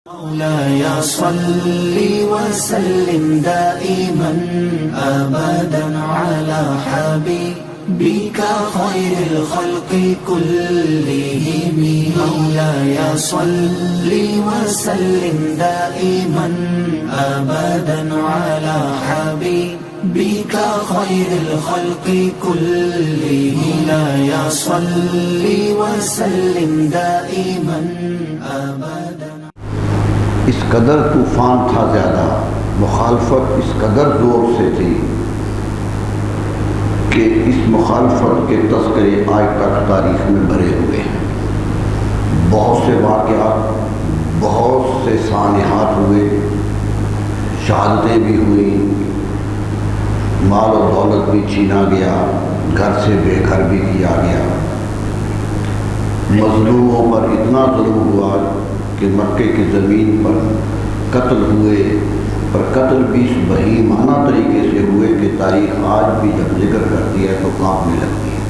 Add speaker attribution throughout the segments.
Speaker 1: مولاي صل وسلم دائما أبدا على حبيبك خير الخلق كلهم. مولاي صل وسلم دائما أبدا على حبيبك خير الخلق كلهم. مولاي صل وسلم دائما أبدا.
Speaker 2: اس قدر طوفان تھا زیادہ، مخالفت اس قدر زور سے تھی کہ اس مخالفت کے تذکرے آج تک تاریخ میں بھرے ہوئے ہیں۔ بہت سے واقعات، بہت سے سانحات ہوئے، شہادتیں بھی ہوئیں، مال و دولت بھی چھینا گیا، گھر سے بے گھر بھی کیا گیا، مظلوموں پر اتنا ظلم ہوا کہ مکے کی زمین پر قتل ہوئے، پر قتل بھی اس بہیمانہ طریقے سے ہوئے کہ تاریخ آج بھی جب ذکر کرتی ہے تو کانپنے لگتی ہے۔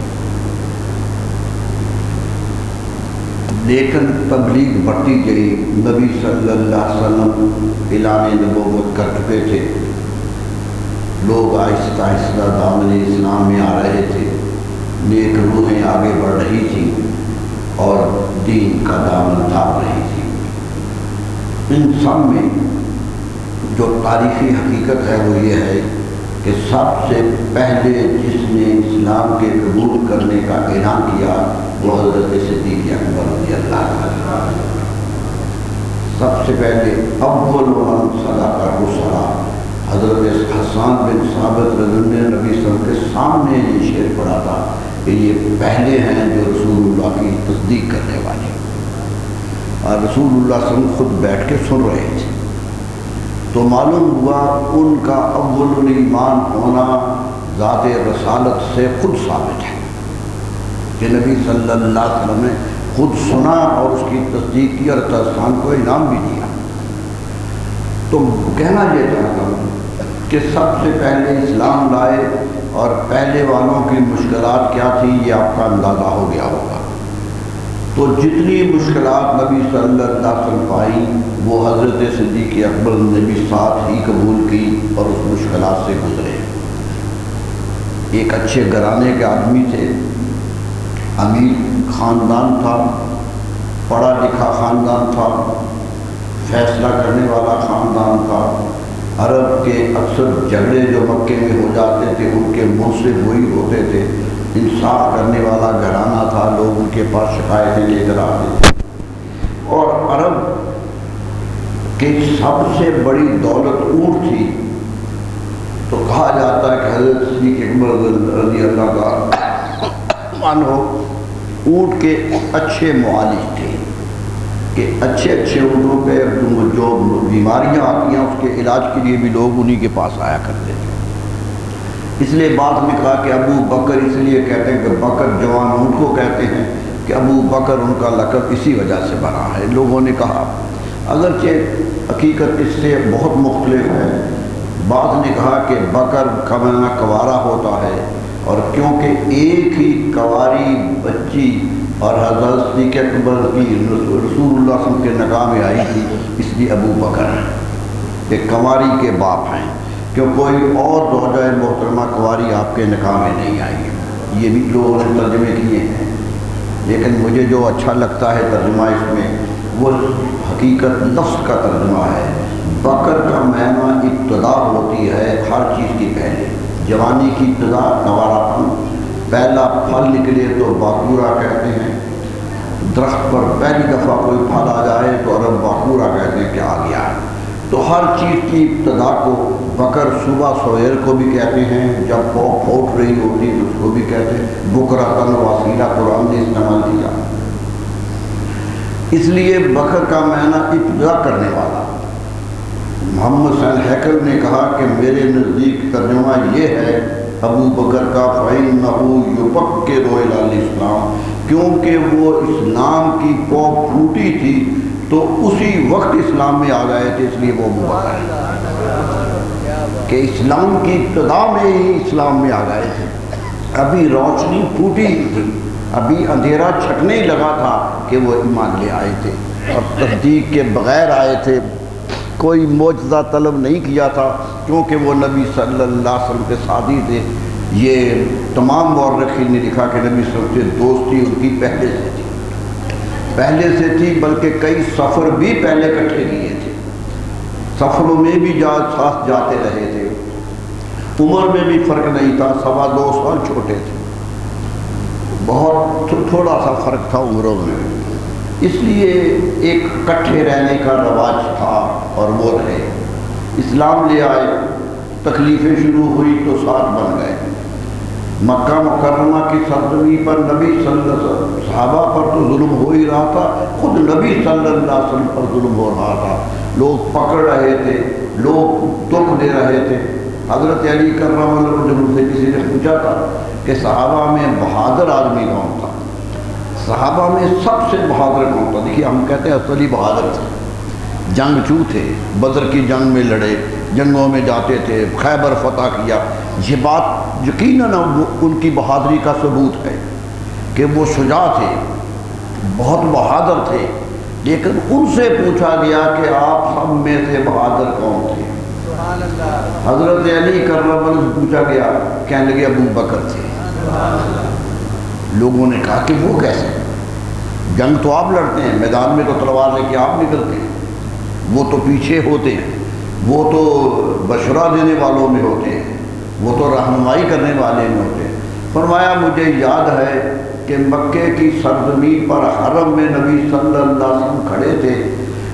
Speaker 2: لیکن تبلیغ بڑھتی گئی، نبی صلی اللہ علیہ وسلم اعلان نبوت کر چکے تھے، لوگ آہستہ آہستہ دامن اسلام میں آ رہے تھے، نیک روحیں آگے بڑھ رہی تھیں اور دین کا دامن تھام رہی تھی۔ ان سب میں جو تاریخی حقیقت ہے وہ یہ ہے کہ سب سے پہلے جس نے اسلام کے قبول کرنے کا اعلان کیا وہ حضرت صدیق اکبر رضی اللہ عنہ۔ سب سے پہلے اول من صدق الرسل حضرت حسان بن ثابت رضی اللہ عنہ نے نبی صلی اللہ علیہ وسلم کے سامنے یہ شعر پڑھا تھا کہ یہ پہلے ہیں جو رسول اللہ کی تصدیق کرنے والے، اور رسول اللہ صلی اللہ علیہ وسلم خود بیٹھ کے سن رہے تھے۔ تو معلوم ہوا ان کا اول ایمان ہونا ذات رسالت سے خود ثابت ہے کہ نبی صلی اللہ علیہ وسلم نے خود سنا اور اس کی تصدیق کی اور حسان کو انعام بھی دیا۔ تو کہنا یہ چاہتا ہوں کہ سب سے پہلے اسلام لائے اور پہلے والوں کی مشکلات کیا تھی یہ آپ کا اندازہ ہو گیا ہوگا۔ تو جتنی مشکلات نبی صلی اللہ علیہ وسلم پائی وہ حضرت صدیق اکبر نے بھی ساتھ ہی قبول کی اور اس مشکلات سے گزرے۔ ایک اچھے گھرانے کے آدمی تھے، امیر خاندان تھا، پڑھا لکھا خاندان تھا، فیصلہ کرنے والا خاندان تھا۔ عرب کے اکثر جھگڑے جو مکے میں ہو جاتے تھے ان کے منصف وہی ہوتے تھے، انصاف کرنے والا گھرانہ تھا، لوگ ان کے پاس شکایتیں لے کر آتے تھے۔ اور عرب کی سب سے بڑی دولت اونٹ تھی، تو کہا جاتا ہے کہ حضرت صدیق اکبر رضی اللہ عنہ اونٹ کے اچھے معالج تھے کہ اچھے اونٹوں پہ جو بیماریاں آتی ہیں اس کے علاج کے لیے بھی لوگ انہی کے پاس آیا کرتے تھے۔ اس لیے بعد میں کہا کہ ابو بکر اس لیے کہتے ہیں کہ بکر جوان اونٹ کو کہتے ہیں کہ ابو بکر ان کا لقب اسی وجہ سے بنا ہے۔ لوگوں نے کہا، اگرچہ حقیقت اس سے بہت مختلف ہے، بعض نے کہا کہ بکر کا معنی کوارا ہوتا ہے، اور کیونکہ ایک ہی کواری بچی اور حضرت صدیق اکبر کی رسول اللہ صلی اللہ علیہ وسلم کے نکاح میں آئی تھی، اس لیے ابو بکر کہ کنواری کے باپ ہیں، کہ کوئی اور زوجہ محترمہ کنواری آپ کے نکاح میں نہیں آئی۔ یہ بھی لوگوں نے ترجمے کیے ہیں، لیکن مجھے جو اچھا لگتا ہے ترجمہ اس میں وہ حقیقت لفظ کا ترجمہ ہے۔ بکر کا معنی ابتدا ہوتی ہے ہر چیز کی پہلے، جوانی کی ابتدا کنوارا پن، پہلا پھل نکلے تو باکورا کہتے ہیں، درخت پر پہلی دفعہ کوئی پھل آ جائے تو عرب باکورا کہتے ہیں کہ آ گیا ہے۔ تو ہر چیز کی ابتدا کو بکر صبح سویر کو بھی کہتے ہیں، جب پھوٹ رہی ہوتی تو اس کو بھی کہتے ہیں، بکرا تن وسیلہ قرآن نے استعمال کیا۔ اس لیے بکر کا معنی ابتدا کرنے والا۔ محمد حسین ہیکل نے کہا کہ میرے نزدیک ترجمہ یہ ہے ابو بکر کا فَإِنَّهُ يُفَكِّرُ إِلَى الْإِسْلَامِ، کیونکہ وہ اسلام کی پو پھوٹی تھی تو اسی وقت اسلام میں آ گئے تھے، اس لیے وہ ابو بکر ہے کہ اسلام کی ابتدا میں ہی اسلام میں آ گئے تھے، ابھی روشنی پھوٹی تھی، ابھی اندھیرا چھٹنے لگا تھا کہ وہ ایمان لے آئے تھے۔ اور تصدیق کے بغیر آئے تھے، کوئی معجزہ طلب نہیں کیا تھا، کیونکہ وہ نبی صلی اللہ علیہ وسلم کے ساتھی تھے۔ یہ تمام مورخین نے لکھا کہ نبی صلی اللہ علیہ وسلم سے دوستی ان کی پہلے سے تھی، بلکہ کئی سفر بھی پہلے اکٹھے کیے تھے، سفروں میں بھی ساتھ جاتے رہے تھے، عمر میں بھی فرق نہیں تھا، 2.25 سال چھوٹے تھے، بہت تھوڑا سا فرق تھا عمروں میں، اس لیے ایک اکٹھے رہنے کا رواج تھا اور وہ رہے۔ اسلام لے آئے، تکلیفیں شروع ہوئی تو ساتھ بن گئے۔ مکہ مکرمہ کی سرزمین پر نبی صلی اللہ علیہ وسلم، صحابہ پر تو ظلم ہو ہی رہا تھا، خود نبی صلی اللہ علیہ وسلم پر ظلم ہو رہا تھا، لوگ پکڑ رہے تھے، لوگ دکھ دے رہے تھے۔ حضرت علی کرم اللہ وجہہ جب سے کسی نے پوچھا تھا کہ صحابہ میں بہادر آدمی کون تھا، صحابہ میں سب سے بہادر کون تھا؟ دیکھیے ہم کہتے ہیں اصلی بہادر تھے، جنگجو تھے، بدر کی جنگ میں لڑے، جنگوں میں جاتے تھے، خیبر فتح کیا۔ یہ بات یقیناً ان کی بہادری کا ثبوت ہے کہ وہ شجاع تھے، بہت بہادر تھے، لیکن ان سے پوچھا گیا کہ آپ سب میں سے بہادر کون تھے؟ حضرت علی کرم اللہ سے پوچھا گیا، کہنے لگے ابو بکر تھے۔ لوگوں نے کہا کہ وہ کیسے؟ جنگ تو آپ لڑتے ہیں، میدان میں تو تلوار لے کے آپ نکلتے ہیں، وہ تو پیچھے ہوتے ہیں، وہ تو بشرا دینے والوں میں ہوتے ہیں، وہ تو رہنمائی کرنے والے میں ہوتے ہیں۔ فرمایا مجھے یاد ہے کہ مکے کی سرزمین پر حرم میں نبی صلی اللہ علیہ وسلم کھڑے تھے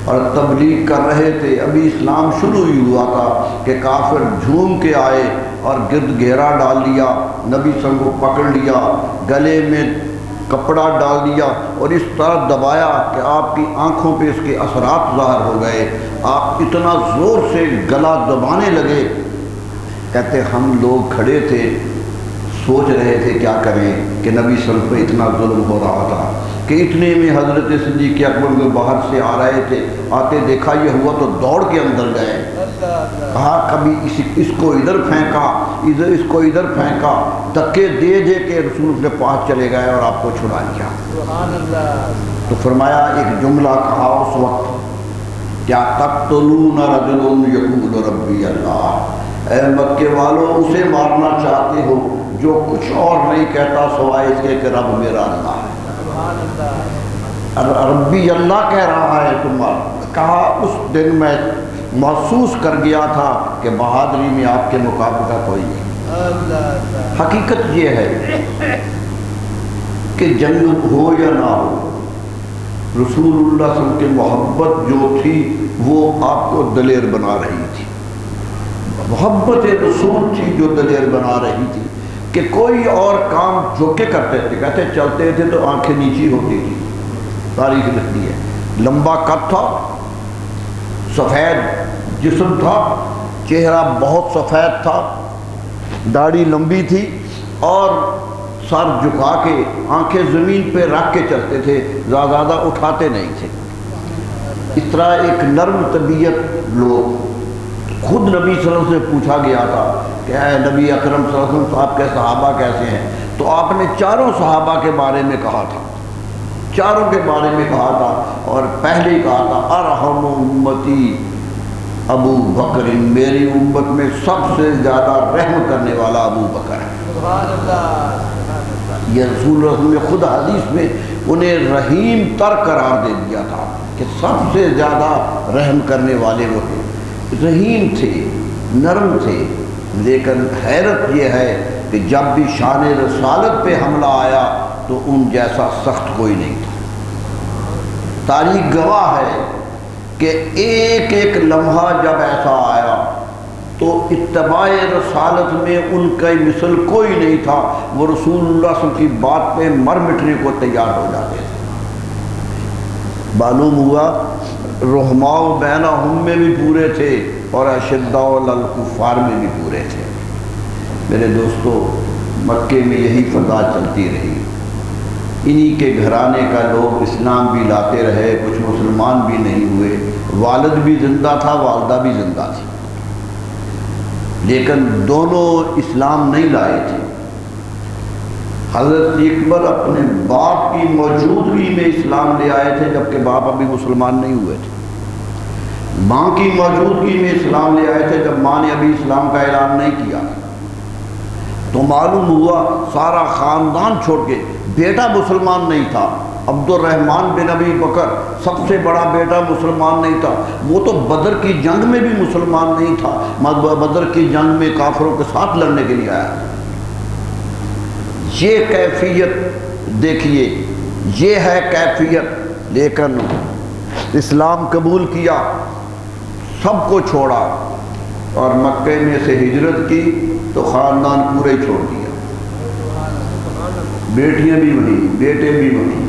Speaker 2: اور تبلیغ کر رہے تھے، ابھی اسلام شروع ہی ہوا تھا کہ کافر جھوم کے آئے اور گرد گھیرا ڈال لیا، نبی صلی اللہ علیہ وسلم کو پکڑ لیا، گلے میں کپڑا ڈال دیا اور اس طرح دبایا کہ آپ کی آنکھوں پہ اس کے اثرات ظاہر ہو گئے، آپ اتنا زور سے گلا دبانے لگے۔ کہتے ہم لوگ کھڑے تھے، سوچ رہے تھے کیا کریں کہ نبی صلی اللہ علیہ وسلم پہ اتنا ظلم ہو رہا تھا کہ اتنے میں حضرت صدیق اکبر کو باہر سے آ رہے تھے، آتے دیکھا یہ ہوا تو دوڑ کے اندر گئے، کہا کبھی اس کو ادھر پھینکا، اس کو ادھر پھینکا، دھکے دے دے کے رسول کے پاس چلے گئے اور آپ کو چھڑا لیا۔ تو فرمایا ایک جملہ کہا اس وقت، کیا تقتلون رجل یقول ربی اللہ، اے مکے والوں اسے مارنا چاہتے ہو جو کچھ اور نہیں کہتا سوائے اس کے کہ رب میرا اللہ ہے، ربی اللہ کہہ رہا ہے تمہارا۔ کہا اس دن میں محسوس کر گیا تھا کہ بہادری میں آپ کے مقابلہ کوئی نہیں۔ حقیقت یہ ہے کہ جنگ ہو یا نہ ہو، رسول اللہ صلی اللہ علیہ وسلم کی محبت جو تھی وہ آپ کو دلیر بنا رہی تھی، محبت رسول تھی جو دلیر بنا رہی تھی کہ کوئی اور کام جو کہ کرتے تھے، کہتے چلتے تھے تو آنکھیں نیچی ہوتی تھی، تاریخ لکھتی ہے، لمبا قد تھا، سفید جسم تھا، چہرہ بہت سفید تھا، داڑھی لمبی تھی اور سر جھکا کے آنکھیں زمین پہ رکھ کے چلتے تھے، زیادہ اٹھاتے نہیں تھے۔ اس طرح ایک نرم طبیعت لوگ، خود نبی صلی اللہ علیہ وسلم سے پوچھا گیا تھا کہ اے نبی اکرم صلی اللہ علیہ وسلم آپ کے صحابہ کیسے ہیں؟ تو آپ نے چاروں صحابہ کے بارے میں کہا تھا، چاروں کے بارے میں کہا تھا، اور پہلے ہی کہا تھا ارحم امتی ابو بکر، میری امت میں سب سے زیادہ رحم کرنے والا ابو بکر ہے۔ یہ رسول اللہ نے خود حدیث میں انہیں رحیم تر قرار دے دیا تھا کہ سب سے زیادہ رحم کرنے والے وہ ہیں، رحیم تھے، نرم تھے۔ لیکن حیرت یہ ہے کہ جب بھی شان رسالت پہ حملہ آیا تو ان جیسا سخت کوئی نہیں تھا۔ تاریخ گواہ ہے کہ ایک ایک لمحہ جب ایسا آیا تو اتباع رسالت میں ان کا مثل کوئی نہیں تھا، وہ رسول اللہ صلی اللہ علیہ وسلم کی بات پہ مر مٹنے کو تیار ہو جاتے تھے۔ معلوم ہوا رحماء بینہم میں بھی پورے تھے اور اشداء علی الکفار میں بھی پورے تھے۔ میرے دوستو، مکے میں یہی فضا چلتی رہی، انہی کے گھرانے کا لوگ اسلام بھی لاتے رہے، کچھ مسلمان بھی نہیں ہوئے، والد بھی زندہ تھا، والدہ بھی زندہ تھی، لیکن دونوں اسلام نہیں لائے تھے۔ حضرت اکبر اپنے باپ کی موجودگی میں اسلام لے آئے تھے، جبکہ باپ ابھی مسلمان نہیں ہوئے تھے۔ ماں کی موجودگی میں اسلام لے آئے تھے، جب ماں نے ابھی اسلام کا اعلان نہیں کیا۔ تو معلوم ہوا سارا خاندان چھوڑ کے، بیٹا مسلمان نہیں تھا، عبد الرحمن بن ابی بکر سب سے بڑا بیٹا مسلمان نہیں تھا، وہ تو بدر کی جنگ میں بھی مسلمان نہیں تھا، بدر کی جنگ میں کافروں کے ساتھ لڑنے کے لیے آیا۔ یہ کیفیت دیکھیے، یہ ہے کیفیت۔ لیکن اسلام قبول کیا، سب کو چھوڑا، اور مکے میں سے ہجرت کی تو خاندان پورے چھوڑ دیا، بیٹیاں بھی وہیں، بیٹے بھی وہیں،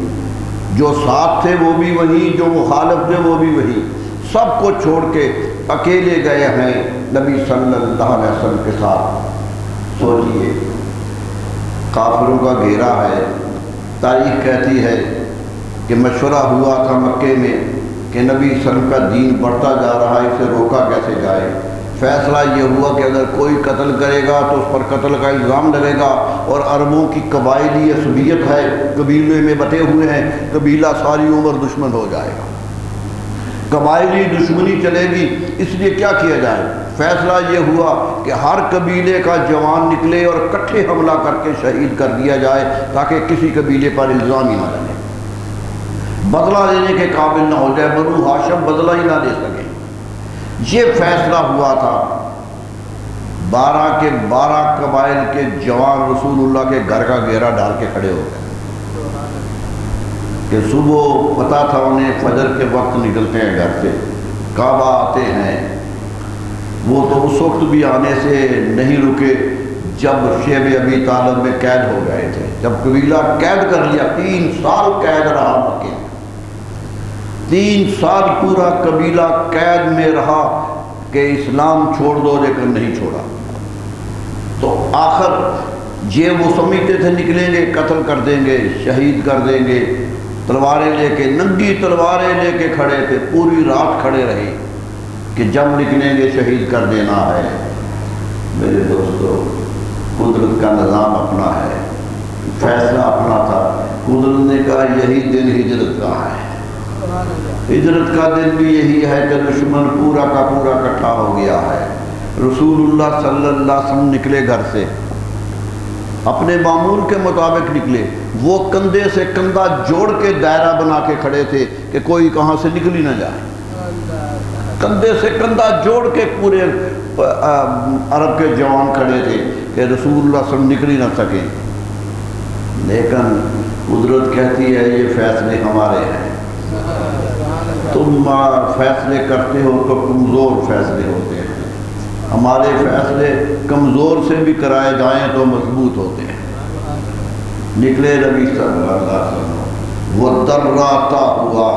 Speaker 2: جو ساتھ تھے وہ بھی وہیں، جو مخالف تھے وہ بھی وہیں، سب کو چھوڑ کے اکیلے گئے ہیں نبی صلی اللہ علیہ وسلم کے ساتھ۔ سوچئے، کافروں کا گھیرا ہے۔ تاریخ کہتی ہے کہ مشورہ ہوا تھا مکے میں کہ نبی صلی اللہ علیہ وسلم کا دین بڑھتا جا رہا ہے، اسے روکا کیسے جائے۔ فیصلہ یہ ہوا کہ اگر کوئی قتل کرے گا تو اس پر قتل کا الزام لگے گا، اور عربوں کی قبائلی عصبیت ہے، قبیلے میں بٹے ہوئے ہیں، قبیلہ ساری عمر دشمن ہو جائے گا، قبائلی دشمنی چلے گی۔ اس لیے کیا کیا جائے؟ فیصلہ یہ ہوا کہ ہر قبیلے کا جوان نکلے اور اکٹھے حملہ کر کے شہید کر دیا جائے، تاکہ کسی قبیلے پر الزام ہی نہ لگے، بدلہ لینے کے قابل نہ ہو جائے، بنو ہاشم بدلہ ہی نہ لے سکے۔ یہ فیصلہ ہوا تھا۔ 12 کے 12 قبائل کے جوان رسول اللہ کے گھر کا گھیرا ڈال کے کھڑے ہو گئے کہ صبح پتہ تھا انہیں فجر کے وقت نکلتے ہیں گھر سے، کعبہ آتے ہیں۔ وہ تو اس وقت بھی آنے سے نہیں رکے جب شیب ابی طالب میں قید ہو گئے تھے، جب قبیلہ قید کر لیا، 3 سال قید رہا مکے میں، 3 سال پورا قبیلہ قید میں رہا کہ اسلام چھوڑ دو، لیکن نہیں چھوڑا۔ تو آخر یہ وہ سمجھتے تھے نکلیں گے قتل کر دیں گے، شہید کر دیں گے، تلواریں لے کے، ننگی تلواریں لے کے کھڑے تھے، پوری رات کھڑے رہے کہ جب نکلیں گے شہید کر دینا ہے۔ میرے دوستو، قدرت کا نظام اپنا ہے، فیصلہ اپنا تھا۔ قدرت نے کہا یہی دن ہجرت کا ہے، ہجرت کا دن بھی یہی ہے کہ دشمن پورا کا پورا اکٹھا ہو گیا ہے۔ رسول اللہ صلی اللہ علیہ وسلم نکلے گھر سے، اپنے معمول کے مطابق نکلے، وہ کندھے سے کندھا جوڑ کے دائرہ بنا کے کھڑے تھے کہ کوئی کہاں سے نکل ہی نہ جائے، کندھے سے کندھا جوڑ کے پورے عرب کے جوان کھڑے تھے کہ رسول اللہ صلی اللہ علیہ وسلم نکل ہی نہ سکے۔ لیکن قدرت کہتی ہے یہ فیصلے ہمارے ہیں، تم فیصلے کرتے ہو تو کمزور فیصلے ہوتے ہیں، ہمارے فیصلے کمزور سے بھی کرائے جائیں تو مضبوط ہوتے ہیں۔ نکلے نبی صلی اللہ علیہ وسلم، وہ دراتا ہوا،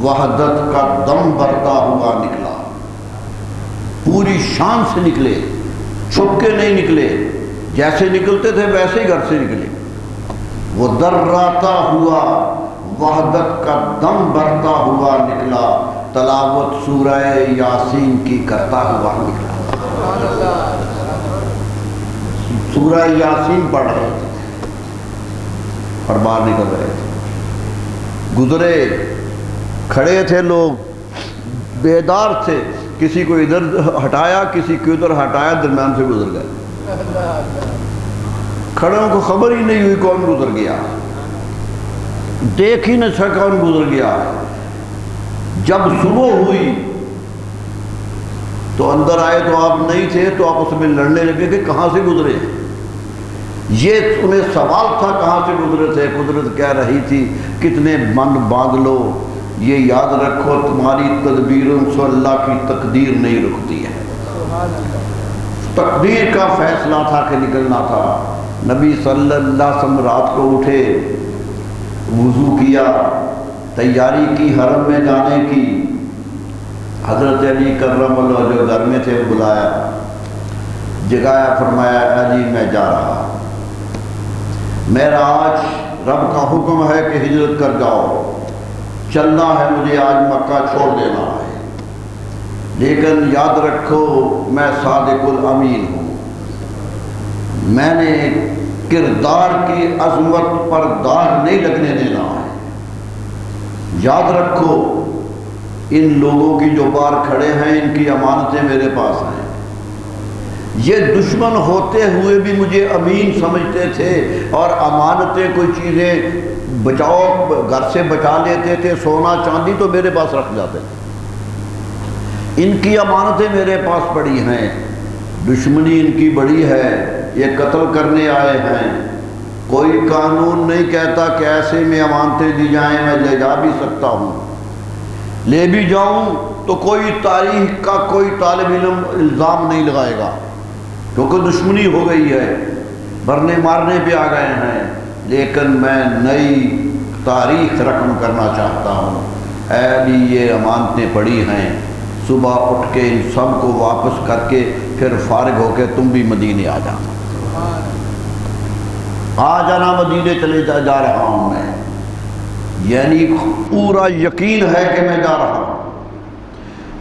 Speaker 2: وحدت کا دم بھرتا ہوا نکلا، پوری شان سے نکلے، چھپ کے نہیں نکلے، جیسے نکلتے تھے ویسے ہی گھر سے نکلے۔ وہ دراتا ہوا، وحدت کا دم بھرتا ہوا نکلا، تلاوت سورہ یاسین کی کرتا ہوا نکلا۔ سورہ یاسین پڑھ رہے تھے اور باہر نکل رہے تھے، گزرے، کھڑے تھے لوگ، بیدار تھے، کسی کو ادھر ہٹایا، کسی کو ادھر ہٹایا، درمیان سے گزر گئے۔ کھڑوں کو خبر ہی نہیں ہوئی کون گزر گیا، دیکھ ہی نہ سکا کون گزر گیا۔ جب صبح ہوئی تو اندر آئے تو آپ نہیں تھے، تو آپ اس میں لڑنے لگے کہ کہاں سے گزرے۔ یہ انہیں سوال تھا کہاں سے گزرے تھے۔ قدرت کہہ رہی تھی کتنے بند باندھ لو، یہ یاد رکھو تمہاری تدبیروں سے اللہ کی تقدیر نہیں رکتی ہے۔ تقدیر کا فیصلہ تھا کہ نکلنا تھا۔ نبی صلی اللہ علیہ وسلم رات کو اٹھے، وضو کیا، تیاری کی حرم میں جانے کی۔ حضرت علی کرم اللہ جو گھر میں تھے بلایا، جگایا، فرمایا علی میں جا رہا، میرا آج رب کا حکم ہے کہ ہجرت کر جاؤ، چلنا ہے مجھے، آج مکہ چھوڑ دینا ہے، لیکن یاد رکھو میں صادق الامین ہوں، میں نے کردار کی عظمت پر داغ نہیں لگنے دینا ہے۔ یاد رکھو ان لوگوں کی جو باہر کھڑے ہیں ان کی امانتیں میرے پاس ہیں، یہ دشمن ہوتے ہوئے بھی مجھے امین سمجھتے تھے اور امانتیں کوئی چیزیں بچاؤ گھر سے بچا لیتے تھے، سونا چاندی تو میرے پاس رکھ جاتے تھے، ان کی امانتیں میرے پاس پڑی ہیں، دشمنی ان کی بڑی ہے، یہ قتل کرنے آئے ہیں، کوئی قانون نہیں کہتا کہ ایسے میں امانتیں دی جائیں، میں لے جا بھی سکتا ہوں، لے بھی جاؤں تو کوئی تاریخ کا کوئی طالب علم الزام نہیں لگائے گا، کیونکہ دشمنی ہو گئی ہے، مرنے مارنے پہ آ گئے ہیں، لیکن میں نئی تاریخ رقم کرنا چاہتا ہوں، اے بھی یہ امانتیں پڑی ہیں، صبح اٹھ کے ان سب کو واپس کر کے پھر فارغ ہو کے تم بھی مدینے آ جانا، آ جانا مدینے چلے جا رہا ہوں میں، یعنی پورا یقین ہے کہ میں جا رہا ہوں۔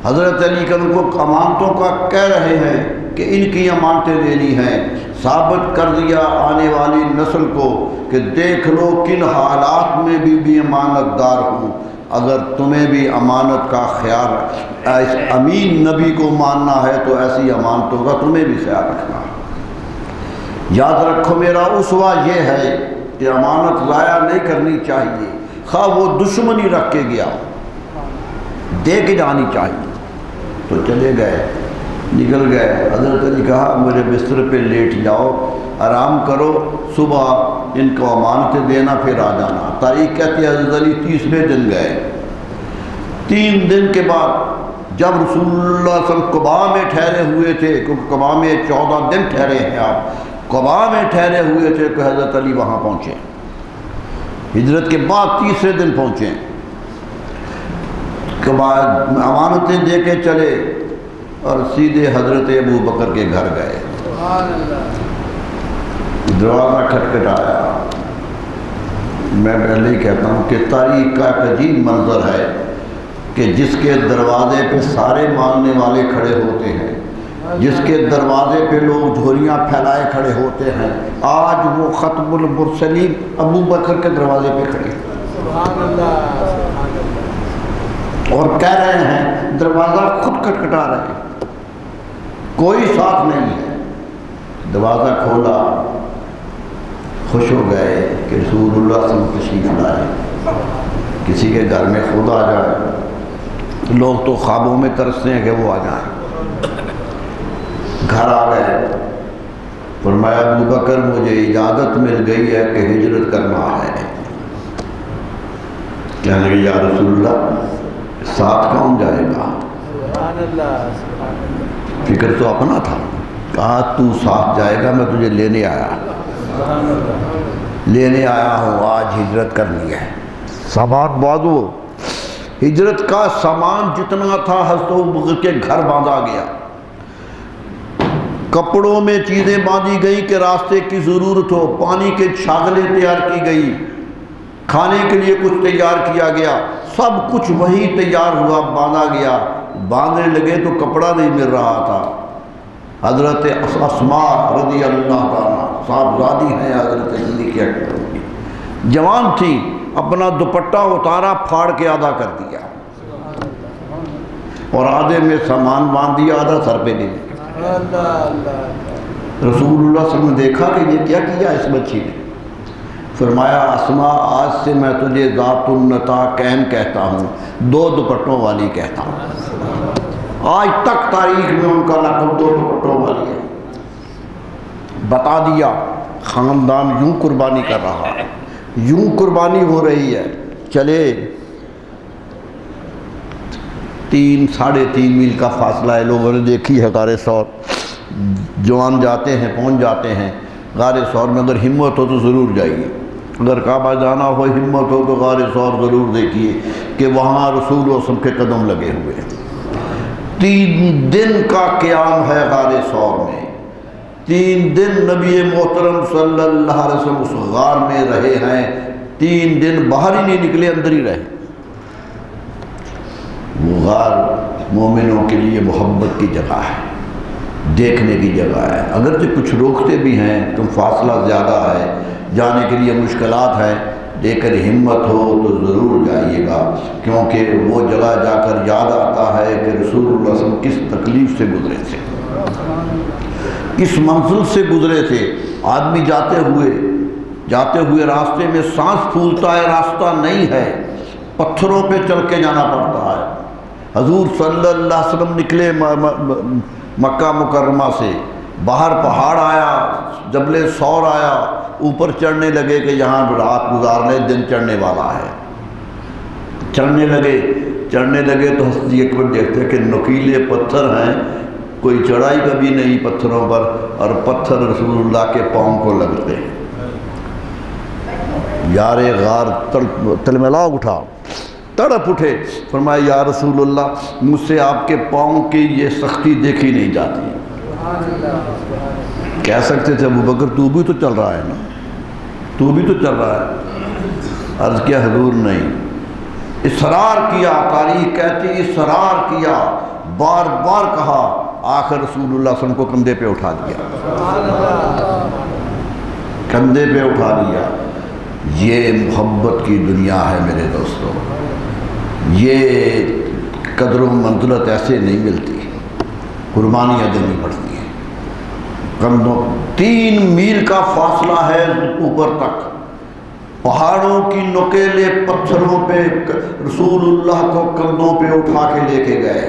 Speaker 2: حضرت علی ان کو امانتوں کا کہہ رہے ہیں کہ ان کی امانتیں دینی ہیں، ثابت کر دیا آنے والی نسل کو کہ دیکھ لو کن حالات میں بھی امانت دار ہوں، اگر تمہیں بھی امانت کا خیال امین نبی کو ماننا ہے تو ایسی امانتوں کا تمہیں بھی خیال رکھنا ہے۔ یاد رکھو میرا اسوہ یہ ہے کہ امانت ضائع نہیں کرنی چاہیے، خواہ وہ دشمنی رکھ کے گیا دے کے جانی چاہیے۔ تو چلے گئے، نکل گئے، حضرت علی کہا میرے بستر پہ لیٹ جاؤ، آرام کرو، صبح ان کو امانتیں دینا پھر آ جانا۔ تاریخ کہتی ہے حضرت علی تیسرے دن گئے، 3 دن کے بعد جب رسول اللہ صلی اللہ علیہ وسلم قباء میں ٹھہرے ہوئے تھے، کیونکہ قباء میں 14 دن ٹھہرے ہیں آپ، قباء میں ٹھہرے ہوئے تھے کہ حضرت علی وہاں پہنچے، ہجرت کے بعد تیسرے دن پہنچے، امانتیں دے کے چلے اور سیدھے حضرت ابو بکر کے گھر گئے، دروازہ کھٹکھٹایا۔ میں پہلے ہی کہتا ہوں کہ تاریخ کا ایک عجیب منظر ہے کہ جس کے دروازے پہ سارے ماننے والے کھڑے ہوتے ہیں، جس کے دروازے پہ لوگ جھولیاں پھیلائے کھڑے ہوتے ہیں، آج وہ ختم المرسلین ابو بکر کے دروازے پہ کھڑے اور کہہ رہے ہیں، دروازہ خود کھٹکھٹا رہے ہیں، کوئی ساتھ نہیں ہے۔ دروازہ کھولا، خوش ہو گئے کہ رسول اللہ صلی اللہ علیہ وسلم تشریف لائے، کسی کے گھر میں خود آ جائے، لوگ تو خوابوں میں ترستے ہیں کہ وہ آ جائیں۔ گھر آ گئے، فرمایا ابو بکر مجھے اجازت مل گئی ہے کہ ہجرت کرنا ہے۔ کہنے لگے یا رسول اللہ ساتھ کون جائے گا؟ فکر تو اپنا تھا، کہا تو ساتھ جائے گا، میں تجھے لینے آیا ہوں، آج ہجرت کرنی ہے۔ سامان باندھو، ہجرت کا سامان جتنا تھا حضرت ابوبکر کے گھر باندھا گیا، کپڑوں میں چیزیں باندھی گئی کہ راستے کی ضرورت ہو، پانی کے چھاگلیں تیار کی گئی، کھانے کے لیے کچھ تیار کیا گیا، سب کچھ وہی تیار ہوا، باندھا گیا۔ باندھنے لگے تو کپڑا نہیں مل رہا تھا۔ حضرت اسماء رضی اللہ عنہا صاحبزادی ہیں حضرت علی کی، جوان تھی، اپنا دوپٹہ اتارا، پھاڑ کے آدھا کر دیا اور آدھے میں سامان باندھ دیا، آدھا سر پہ دے دیا۔ رسول اللہ صلی اللہ علیہ وسلم نے دیکھا کہ یہ کیا کیا اس بچی نے، فرمایا اسماء آج سے میں تجھے ذات النطاقین کہتا ہوں، 2 دوپٹوں والی کہتا ہوں۔ آج تک تاریخ میں ان کا لقب 2 دوپٹوں والی ہے۔ بتا دیا خاندان یوں قربانی کر رہا ہے، یوں قربانی ہو رہی ہے۔ چلے 3-3.5 میل کا فاصلہ ہے، لوگوں نے دیکھی ہے غار ثور، جوان جاتے ہیں پہنچ جاتے ہیں غار ثور میں، اگر ہمت ہو تو ضرور جائیے، اگر کعبہ جانا ہو ہمت ہو تو غار ثور ضرور دیکھیے کہ وہاں رسول اللہ صلی اللہ علیہ وسلم کے قدم لگے ہوئے ہیں۔ 3 دن کا قیام ہے غار ثور میں، 3 دن نبی محترم صلی اللہ علیہ وسلم اس غار میں رہے ہیں، 3 دن باہر ہی نہیں نکلے، اندر ہی رہے۔ وہ غار مومنوں کے لیے محبت کی جگہ ہے، دیکھنے کی جگہ ہے، اگرچہ کچھ روکتے بھی ہیں، تم فاصلہ زیادہ ہے، جانے کے لیے مشکلات ہیں، لیکن ہمت ہو تو ضرور جائیے گا، کیونکہ وہ جگہ جا کر یاد آتا ہے کہ رسول اللہ صلی اللہ علیہ وسلم کس تکلیف سے گزرے تھے، کس منزل سے گزرے تھے۔ آدمی جاتے ہوئے راستے میں سانس پھولتا ہے، راستہ نہیں ہے، پتھروں پہ چل کے جانا پڑتا ہے۔ حضور صلی اللہ علیہ وسلم نکلے مکہ مکرمہ سے، باہر پہاڑ آیا، جبل ثور آیا، اوپر چڑھنے لگے کہ یہاں رات گزارنے، دن چڑھنے والا ہے۔ چڑھنے لگے تو حضرت اکبر دیکھتے کہ نوکیلے پتھر ہیں، کوئی چڑھائی کبھی نہیں پتھروں پر، اور پتھر رسول اللہ کے پاؤں کو لگتے۔ یار غار تلملا اٹھا، تڑپ اٹھے، فرمایا یا رسول اللہ مجھ سے آپ کے پاؤں کی یہ سختی دیکھی نہیں جاتی۔ کہہ سکتے تھے ابو بکر تو بھی تو چل رہا ہے نا، تو بھی تو چل رہا ہے۔ عرض کیا حضور نہیں، اصرار کیا، تاریخ کہتی اصرار کیا، بار بار کہا، آخر رسول اللہ صلی اللہ علیہ وسلم کو کندھے پہ اٹھا دیا، کندھے پہ اٹھا دیا۔ یہ محبت کی دنیا ہے میرے دوستوں، یہ قدر و منزلت ایسے نہیں ملتی، قربانیاں دینی پڑتی ہیں۔ کندھوں 3 میل کا فاصلہ ہے اوپر تک، پہاڑوں کی نوکیلے پتھروں پہ رسول اللہ کو کندھوں پہ اٹھا کے لے کے گئے۔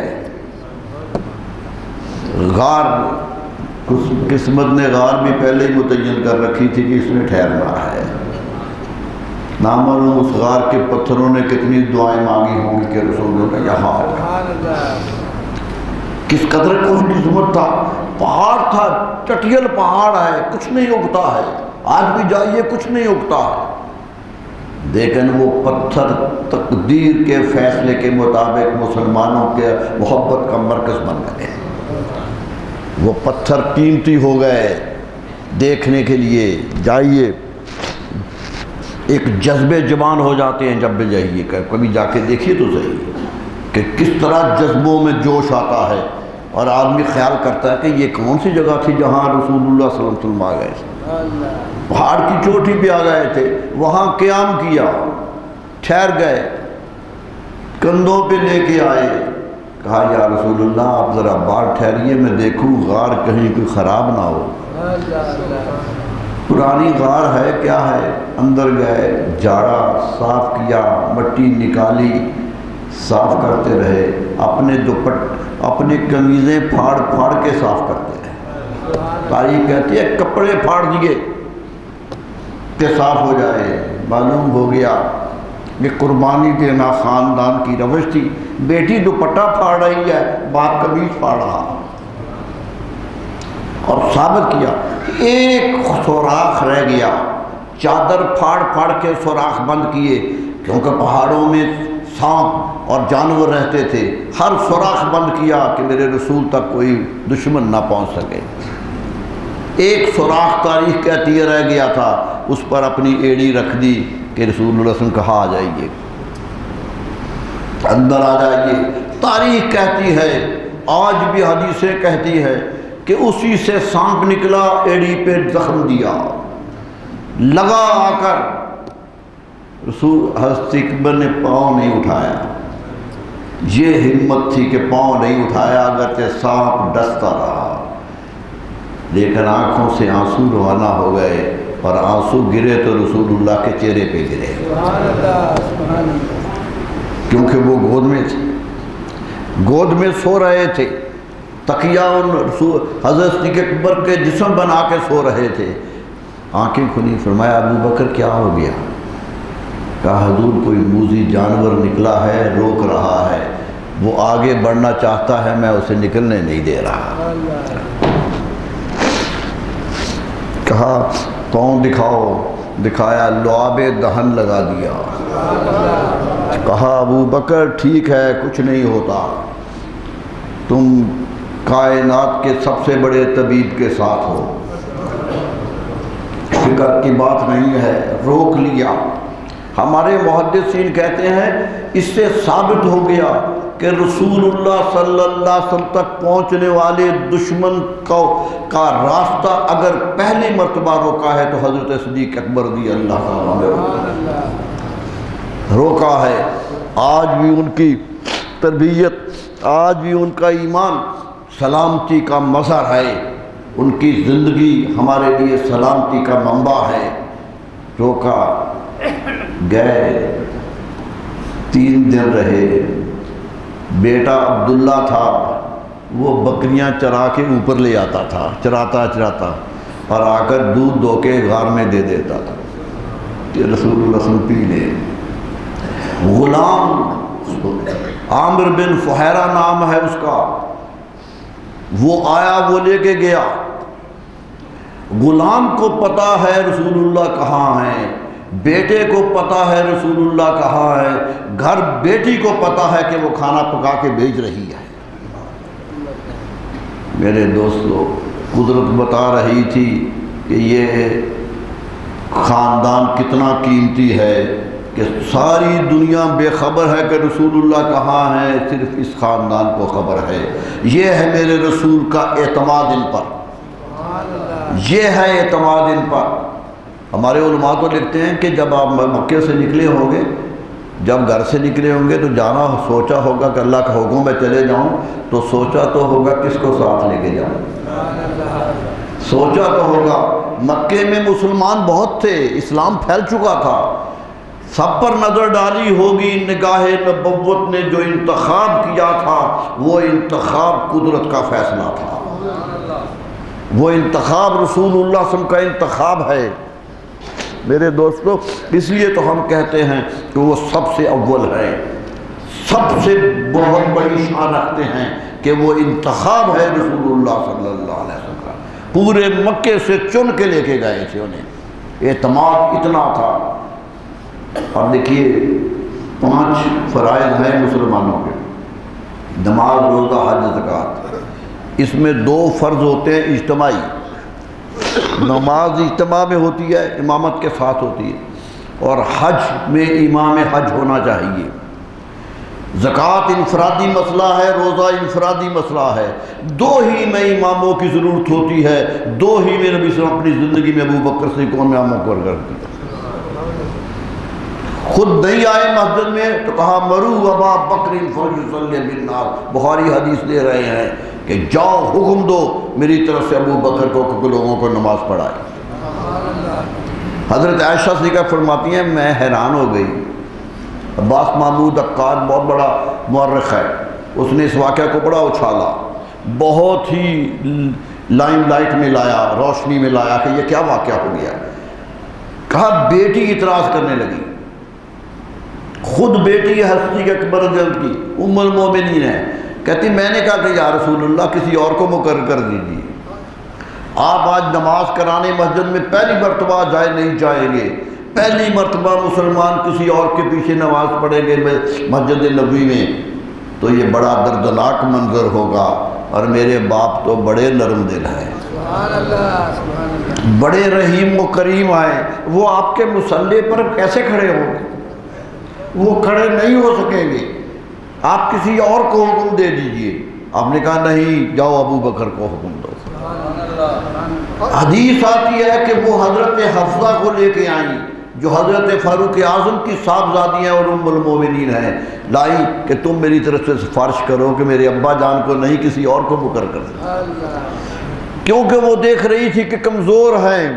Speaker 2: غار، قسمت نے غار بھی پہلے ہی متعین کر رکھی تھی کہ اس میں ٹھہرنا ہے۔ نامعلوم اس غار کے پتھروں نے کتنی دعائیں مانگی ہوں گی کہ رسول اللہ یہاں کس قدر خوش قسمت تھا۔ پہاڑ تھا، چٹیل پہاڑ ہے، کچھ نہیں اگتا ہے، آج بھی جائیے کچھ نہیں اگتا ہے، لیکن وہ پتھر تقدیر کے فیصلے کے مطابق مسلمانوں کے محبت کا مرکز بن گئے۔ وہ پتھر قیمتی ہو گئے، دیکھنے کے لیے جائیے، ایک جذبے جوان ہو جاتے ہیں جب بھی جائیے، کبھی جا کے دیکھیے تو صحیح کہ کس طرح جذبوں میں جوش آتا ہے، اور آدمی خیال کرتا ہے کہ یہ کون سی جگہ تھی جہاں رسول اللہ صلی اللہ علیہ وسلم آ گئے تھے، پہاڑ کی چوٹی پہ آ گئے تھے، وہاں قیام کیا، ٹھہر گئے، کندھوں پہ لے کے آئے، کہا یا رسول اللہ آپ ذرا باہر ٹھہریے، میں دیکھوں غار کہیں کوئی خراب نہ ہو، پرانی غار ہے کیا ہے۔ اندر گئے، جاڑا، صاف کیا، مٹی نکالی، صاف کرتے رہے، اپنے قمیضیں پھاڑ کے صاف کرتے رہے۔ تاریخ کہتی ہے کپڑے پھاڑ دیے کہ صاف ہو جائے۔ معلوم ہو گیا کہ قربانی دینا خاندان کی روش تھی، بیٹی دوپٹہ پھاڑ رہی ہے، باپ قمیض پھاڑ رہا، اور ثابت کیا ایک سوراخ رہ گیا، چادر پھاڑ کے سوراخ بند کیے، کیونکہ پہاڑوں میں سانپ اور جانور رہتے تھے، ہر سوراخ بند کیا کہ میرے رسول تک کوئی دشمن نہ پہنچ سکے۔ ایک سوراخ تاریخ کہتی ہے رہ گیا تھا، اس پر اپنی ایڑی رکھ دی کہ رسول اللہ صلی اللہ علیہ وسلم کہا آ جائیے، اندر آ جائیے۔ تاریخ کہتی ہے، آج بھی حدیثیں کہتی ہے کہ اسی سے سانپ نکلا، ایڑی پہ زخم دیا، لگا آ کر، رسول حضرت اکبر نے پاؤں نہیں اٹھایا۔ یہ ہمت تھی کہ پاؤں نہیں اٹھایا، اگرچہ سانپ ڈستا رہا، لیکن آنکھوں سے آنسو روانہ ہو گئے، اور آنسو گرے تو رسول اللہ کے چہرے پہ گرے، کیونکہ وہ گود میں سو رہے تھے، تکیہ حضرت اکبر کے جسم بنا کے سو رہے تھے۔ آنکھیں کھلی، فرمایا ابو بکر کیا ہو گیا؟ کہا حضور کوئی موذی جانور نکلا ہے، روک رہا ہے، وہ آگے بڑھنا چاہتا ہے، میں اسے نکلنے نہیں دے رہا۔ کہا پاؤں دکھاؤ، دکھایا، لعاب دہن لگا دیا۔ کہا ابو بکر ٹھیک ہے، کچھ نہیں ہوتا، تم کائنات کے سب سے بڑے طبیب کے ساتھ ہو، فکر کی بات نہیں ہے، روک لیا۔ ہمارے محدثین کہتے ہیں اس سے ثابت ہو گیا کہ رسول اللہ صلی اللہ علیہ وسلم تک پہنچنے والے دشمن کا راستہ اگر پہلی مرتبہ روکا ہے تو حضرت صدیق اکبر رضی اللہ عنہ روکا ہے۔ آج بھی ان کی تربیت، آج بھی ان کا ایمان سلامتی کا مظہر ہے، ان کی زندگی ہمارے لیے سلامتی کا منبع ہے۔ روکا، گئے، 3 دن رہے۔ بیٹا عبداللہ تھا، وہ بکریاں چرا کے اوپر لے آتا تھا، چراتا اور آ کر دودھ دو کے غار میں دے دیتا تھا کہ رسول اللہ صلی اللہ علیہ وسلم پی لے۔ غلام عامر بن فہیرہ نام ہے اس کا، وہ آیا، وہ لے کے گیا۔ غلام کو پتا ہے رسول اللہ کہاں ہیں، بیٹے کو پتا ہے رسول اللہ کہاں ہے، گھر بیٹی کو پتا ہے کہ وہ کھانا پکا کے بھیج رہی ہے۔ میرے دوستو، قدرت بتا رہی تھی کہ یہ خاندان کتنا قیمتی ہے کہ ساری دنیا بے خبر ہے کہ رسول اللہ کہاں ہے، صرف اس خاندان کو خبر ہے۔ یہ ہے میرے رسول کا اعتماد ان پر، یہ ہے اعتماد ان پر۔ ہمارے علماء تو لکھتے ہیں کہ جب آپ مکے سے نکلے ہوں گے، جب گھر سے نکلے ہوں گے تو جانا سوچا ہوگا کہ اللہ کا حکم میں چلے جاؤں، تو سوچا تو ہوگا کس کو ساتھ لے کے جاؤں، سوچا تو ہوگا۔ مکے میں مسلمان بہت تھے، اسلام پھیل چکا تھا، سب پر نظر ڈالی ہوگی۔ نگاہ نبوت نے جو انتخاب کیا تھا وہ انتخاب قدرت کا فیصلہ تھا، وہ انتخاب رسول اللہ صلی اللہ علیہ وسلم کا انتخاب ہے۔ میرے دوستو، اس لیے تو ہم کہتے ہیں کہ وہ سب سے اول ہے، سب سے بہت بڑی شان رکھتے ہیں کہ وہ انتخاب ہے رسول اللہ صلی اللہ علیہ وسلم کا۔ پورے مکے سے چن کے لے کے گئے تھے، انہیں اعتماد اتنا تھا۔ اور دیکھیے 5 فرائض ہیں مسلمانوں کے، نماز، روزہ، حج، زکوٰۃ۔ اس میں 2 فرض ہوتے ہیں اجتماعی۔ نماز اجتماع میں ہوتی ہے، امامت کے ساتھ ہوتی ہے، اور حج میں امام حج ہونا چاہیے۔ زکوٰۃ انفرادی مسئلہ ہے، روزہ انفرادی مسئلہ ہے، 2 ہی میں اماموں کی ضرورت ہوتی ہے، 2 ہی میں نبی صلی اللہ علیہ وسلم اپنی زندگی میں ابو بکر سے کون میں مقرر کر دیا۔ خود نہیں آئے مسجد میں تو کہا مرو ابا بکر فلیصلی بالناس، بخاری حدیث دے رہے ہیں کہ جاؤ حکم دو میری طرف سے ابو بکر کو کہ لوگوں کو نماز پڑھائے۔ حضرت عائشہ صدیقہ فرماتی ہیں میں حیران ہو گئی۔ عباس محمود عقاد بہت بڑا مورخ ہے، اس نے اس واقعہ کو بڑا اچھالا، بہت ہی لائم لائٹ میں لایا، روشنی میں لایا کہ یہ کیا واقعہ ہو گیا۔ کہا بیٹی اعتراض کرنے لگی، خود بیٹی حضرت اکبر رضی اللہ عنہ کی ام المومنین ہے، کہتی میں نے کہا کہ یا رسول اللہ کسی اور کو مقرر کر دیجیے، آپ آج نماز کرانے مسجد میں پہلی مرتبہ نہیں جائیں گے، پہلی مرتبہ مسلمان کسی اور کے پیچھے نماز پڑھیں گے مسجد نبوی میں، تو یہ بڑا دردناک منظر ہوگا، اور میرے باپ تو بڑے نرم دل ہیں، بڑے رحیم و کریم آئے، وہ آپ کے مصلی پر کیسے کھڑے ہوں گے؟ وہ کھڑے نہیں ہو سکیں گے، آپ کسی اور کو حکم دے دیجئے۔ آپ نے کہا نہیں، جاؤ ابو بکر کو حکم دو۔ حدیث آتی ہے کہ وہ حضرت حفصہ کو لے کے آئیں جو حضرت فاروق اعظم کی صاحبزادی ہیں اور ام المومنین ہیں، لائی کہ تم میری طرف سے سفارش کرو کہ میرے ابا جان کو نہیں کسی اور کو مقرر کر دیں، کیونکہ وہ دیکھ رہی تھی کہ کمزور ہیں،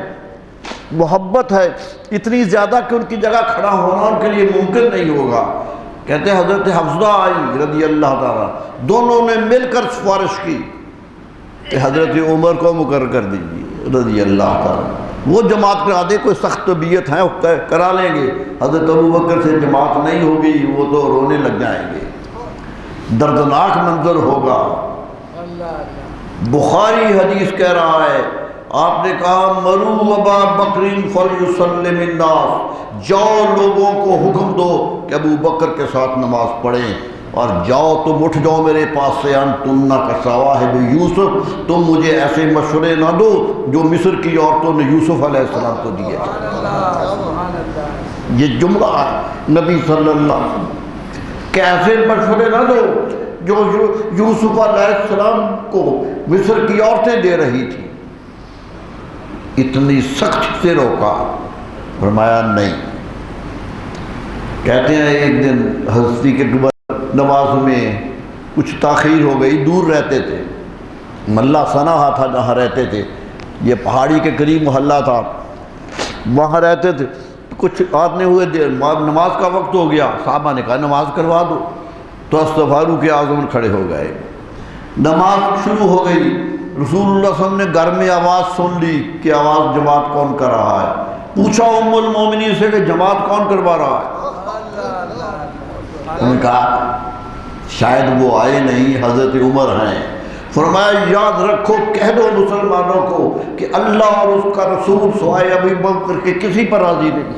Speaker 2: محبت ہے اتنی زیادہ کہ ان کی جگہ کھڑا ہونا ان کے لیے ممکن نہیں ہوگا۔ کہتے ہیں حضرت حفصہ آئی رضی اللہ تعالیٰ، دونوں نے مل کر سفارش کی کہ حضرت عمر کو مقرر کر دیجیے رضی اللہ تعالیٰ، وہ جماعت کرا دے، کوئی سخت طبیعت ہے کرا لیں گے، حضرت ابو بکر سے جماعت نہیں ہوگی وہ تو رونے لگ جائیں گے، دردناک منظر ہوگا۔ بخاری حدیث کہہ رہا ہے، آپ نے کہا مرو ابا بکر فلیصلی بالناس، جاؤ لوگوں کو حکم دو کہ ابو بکر کے ساتھ نماز پڑھیں، اور جاؤ تم اٹھ جاؤ میرے پاس سے، انتن کصواحب یوسف، تم مجھے ایسے مشورے نہ دو جو مصر کی عورتوں نے یوسف علیہ السلام کو دیے تھے۔ یہ جملہ ہے نبی صلی اللہ علیہ وسلم۔ کہ ایسے مشورے نہ دو جو یوسف علیہ السلام کو مصر کی عورتیں دے رہی تھی. اتنی سخت سے روکا. فرمایا نہیں. کہتے ہیں ایک دن حضرت کے نواز میں کچھ تاخیر ہو گئی. دور رہتے تھے, محلہ صنعا تھا جہاں رہتے تھے, یہ پہاڑی کے قریب محلہ تھا, وہاں رہتے تھے. کچھ آدمی ہوئے, نماز کا وقت ہو گیا. صحابہ نے کہا نماز کروا دو, تو حضرت فاروق اعظم کھڑے ہو گئے. نماز شروع ہو گئی. رسول اللہ صلی اللہ علیہ وسلم نے گھر میں آواز سن لی کہ آواز جماعت کون کر رہا ہے. پوچھا ام المومنین سے کہ جماعت کون کروا رہا ہے. انہوں نے کہا شاید وہ آئے نہیں, حضرت عمر ہیں. فرمایا یاد رکھو, کہہ دو مسلمانوں کو کہ اللہ اور اس کا رسول سوائے ابی بکر کے کسی پر راضی نہیں,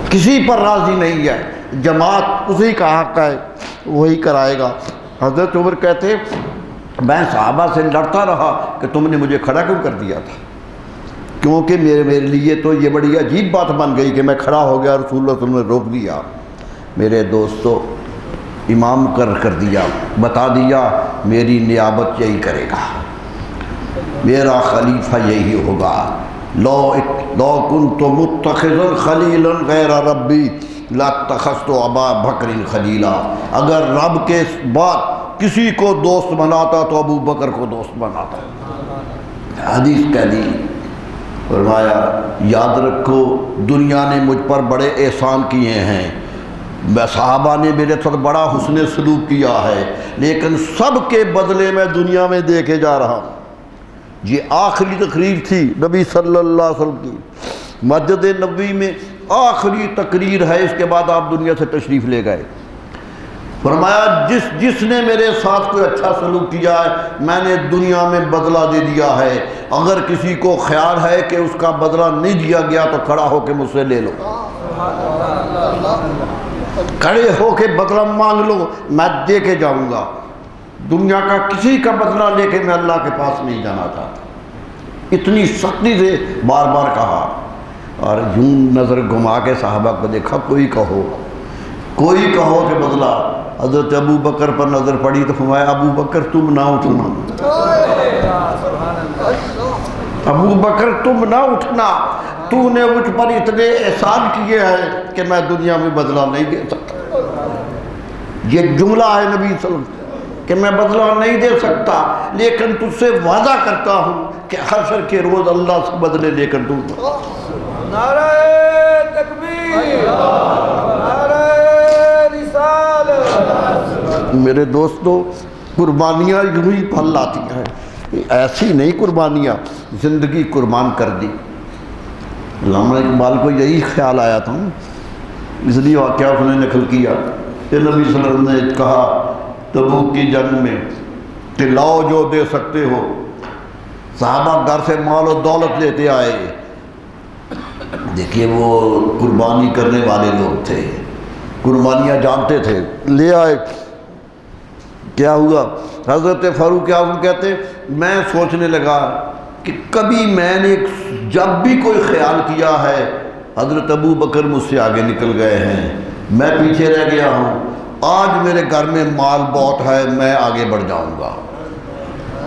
Speaker 2: کسی پر راضی نہیں ہے. جماعت اسی کا حق ہے, وہی کرائے گا. حضرت عمر کہتے میں صحابہ سے لڑتا رہا کہ تم نے مجھے کھڑا کیوں کر دیا تھا, کیونکہ میرے لیے تو یہ بڑی عجیب بات بن گئی کہ میں کھڑا ہو گیا, رسول اللہ صلی اللہ علیہ وسلم نے روک دیا. میرے دوستو, امام مقرر کر دیا, بتا دیا میری نیابت یہی کرے گا, میرا خلیفہ یہی ہوگا. لو کنت متخذا خلیلا غیر ربی لاتخذت ابا بکر خلیلا. اگر رب کے بعد کسی کو دوست بناتا تو ابو بکر کو دوست بناتا. حدیث کہہ دی. فرمایا یاد رکھو دنیا نے مجھ پر بڑے احسان کیے ہیں, صحابہ نے میرے ساتھ بڑا حسن سلوک کیا ہے, لیکن سب کے بدلے میں دنیا میں دیکھے جا رہا ہوں. یہ آخری تقریر تھی نبی صلی اللہ علیہ وسلم کی, مسجد نبوی میں آخری تقریر ہے, اس کے بعد آپ دنیا سے تشریف لے گئے. فرمایا جس نے میرے ساتھ کوئی اچھا سلوک کیا ہے میں نے دنیا میں بدلہ دے دیا ہے. اگر کسی کو خیال ہے کہ اس کا بدلہ نہیں دیا گیا تو کھڑا ہو کے مجھ سے لے لو, کھڑے ہو کے بدلہ مانگ لو, میں دے کے جاؤں گا. دنیا کا کسی کا بدلہ لے کے میں اللہ کے پاس نہیں جانا چاہتا. اتنی سختی سے بار بار کہا. اور یوں نظر گھما کے صحابہ کو دیکھا, کوئی کہو کہ بدلہ. حضرت ابو بکر پر نظر پڑی تو فرمایا ابو بکر تم نہ اٹھنا, ابو بکر تم نہ اٹھنا, تو نے مجھ پر اتنے احسان کیے ہیں کہ میں دنیا میں بدلہ نہیں دے سکتا. یہ جملہ ہے نبی صلی اللہ علیہ وسلم کہ میں بدلہ نہیں دے سکتا, لیکن تجھ سے وعدہ کرتا ہوں کہ حشر کے روز اللہ سے بدلے لے کر دوں گا.
Speaker 3: نعرہ تکبیر, نعرہ رسالت.
Speaker 2: میرے دوستو, قربانیاں یوں ہی پھل آتی ہیں, ایسی نہیں قربانیاں زندگی قربان کر دی. علامہ اقبال کو یہی خیال آیا تھا, اس لیے واقعہ اس نے نقل کیا کہ نبی صلی اللہ علیہ وسلم نے کہا تبوک کی جنگ میں کہ لاؤ جو دے سکتے ہو. صحابہ گھر سے مال و دولت لیتے آئے. دیکھیے وہ قربانی کرنے والے لوگ تھے, قربانیاں جانتے تھے, لے آئے. کیا ہوا؟ حضرت فاروق اعظم کہتے میں سوچنے لگا کہ کبھی میں نے جب بھی کوئی خیال کیا ہے حضرت ابو بکر مجھ سے آگے نکل گئے ہیں, میں پیچھے رہ گیا ہوں. آج میرے گھر میں مال بہت ہے, میں آگے بڑھ جاؤں گا.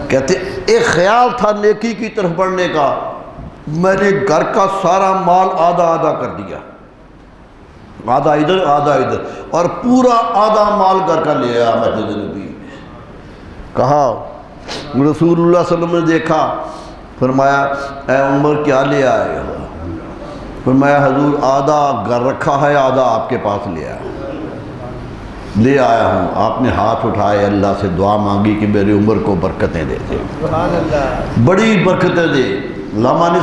Speaker 2: کہتے ایک خیال تھا نیکی کی طرف بڑھنے کا, میں نے گھر کا سارا مال آدھا آدھا کر دیا, آدھا ادھر آدھا ادھر, اور پورا آدھا مال گھر کا لے آیا مسجد نبی میں. کہا رسول اللہ صلی اللہ علیہ وسلم نے دیکھا, فرمایا اے عمر کیا لے آئے ہو؟ فرمایا حضور آدھا گھر رکھا ہے, آدھا آپ کے پاس لے آیا ہوں. آپ نے ہاتھ اٹھائے, اللہ سے دعا مانگی کہ میری عمر کو برکتیں دے دے, بڑی برکتیں دے. علامہ نے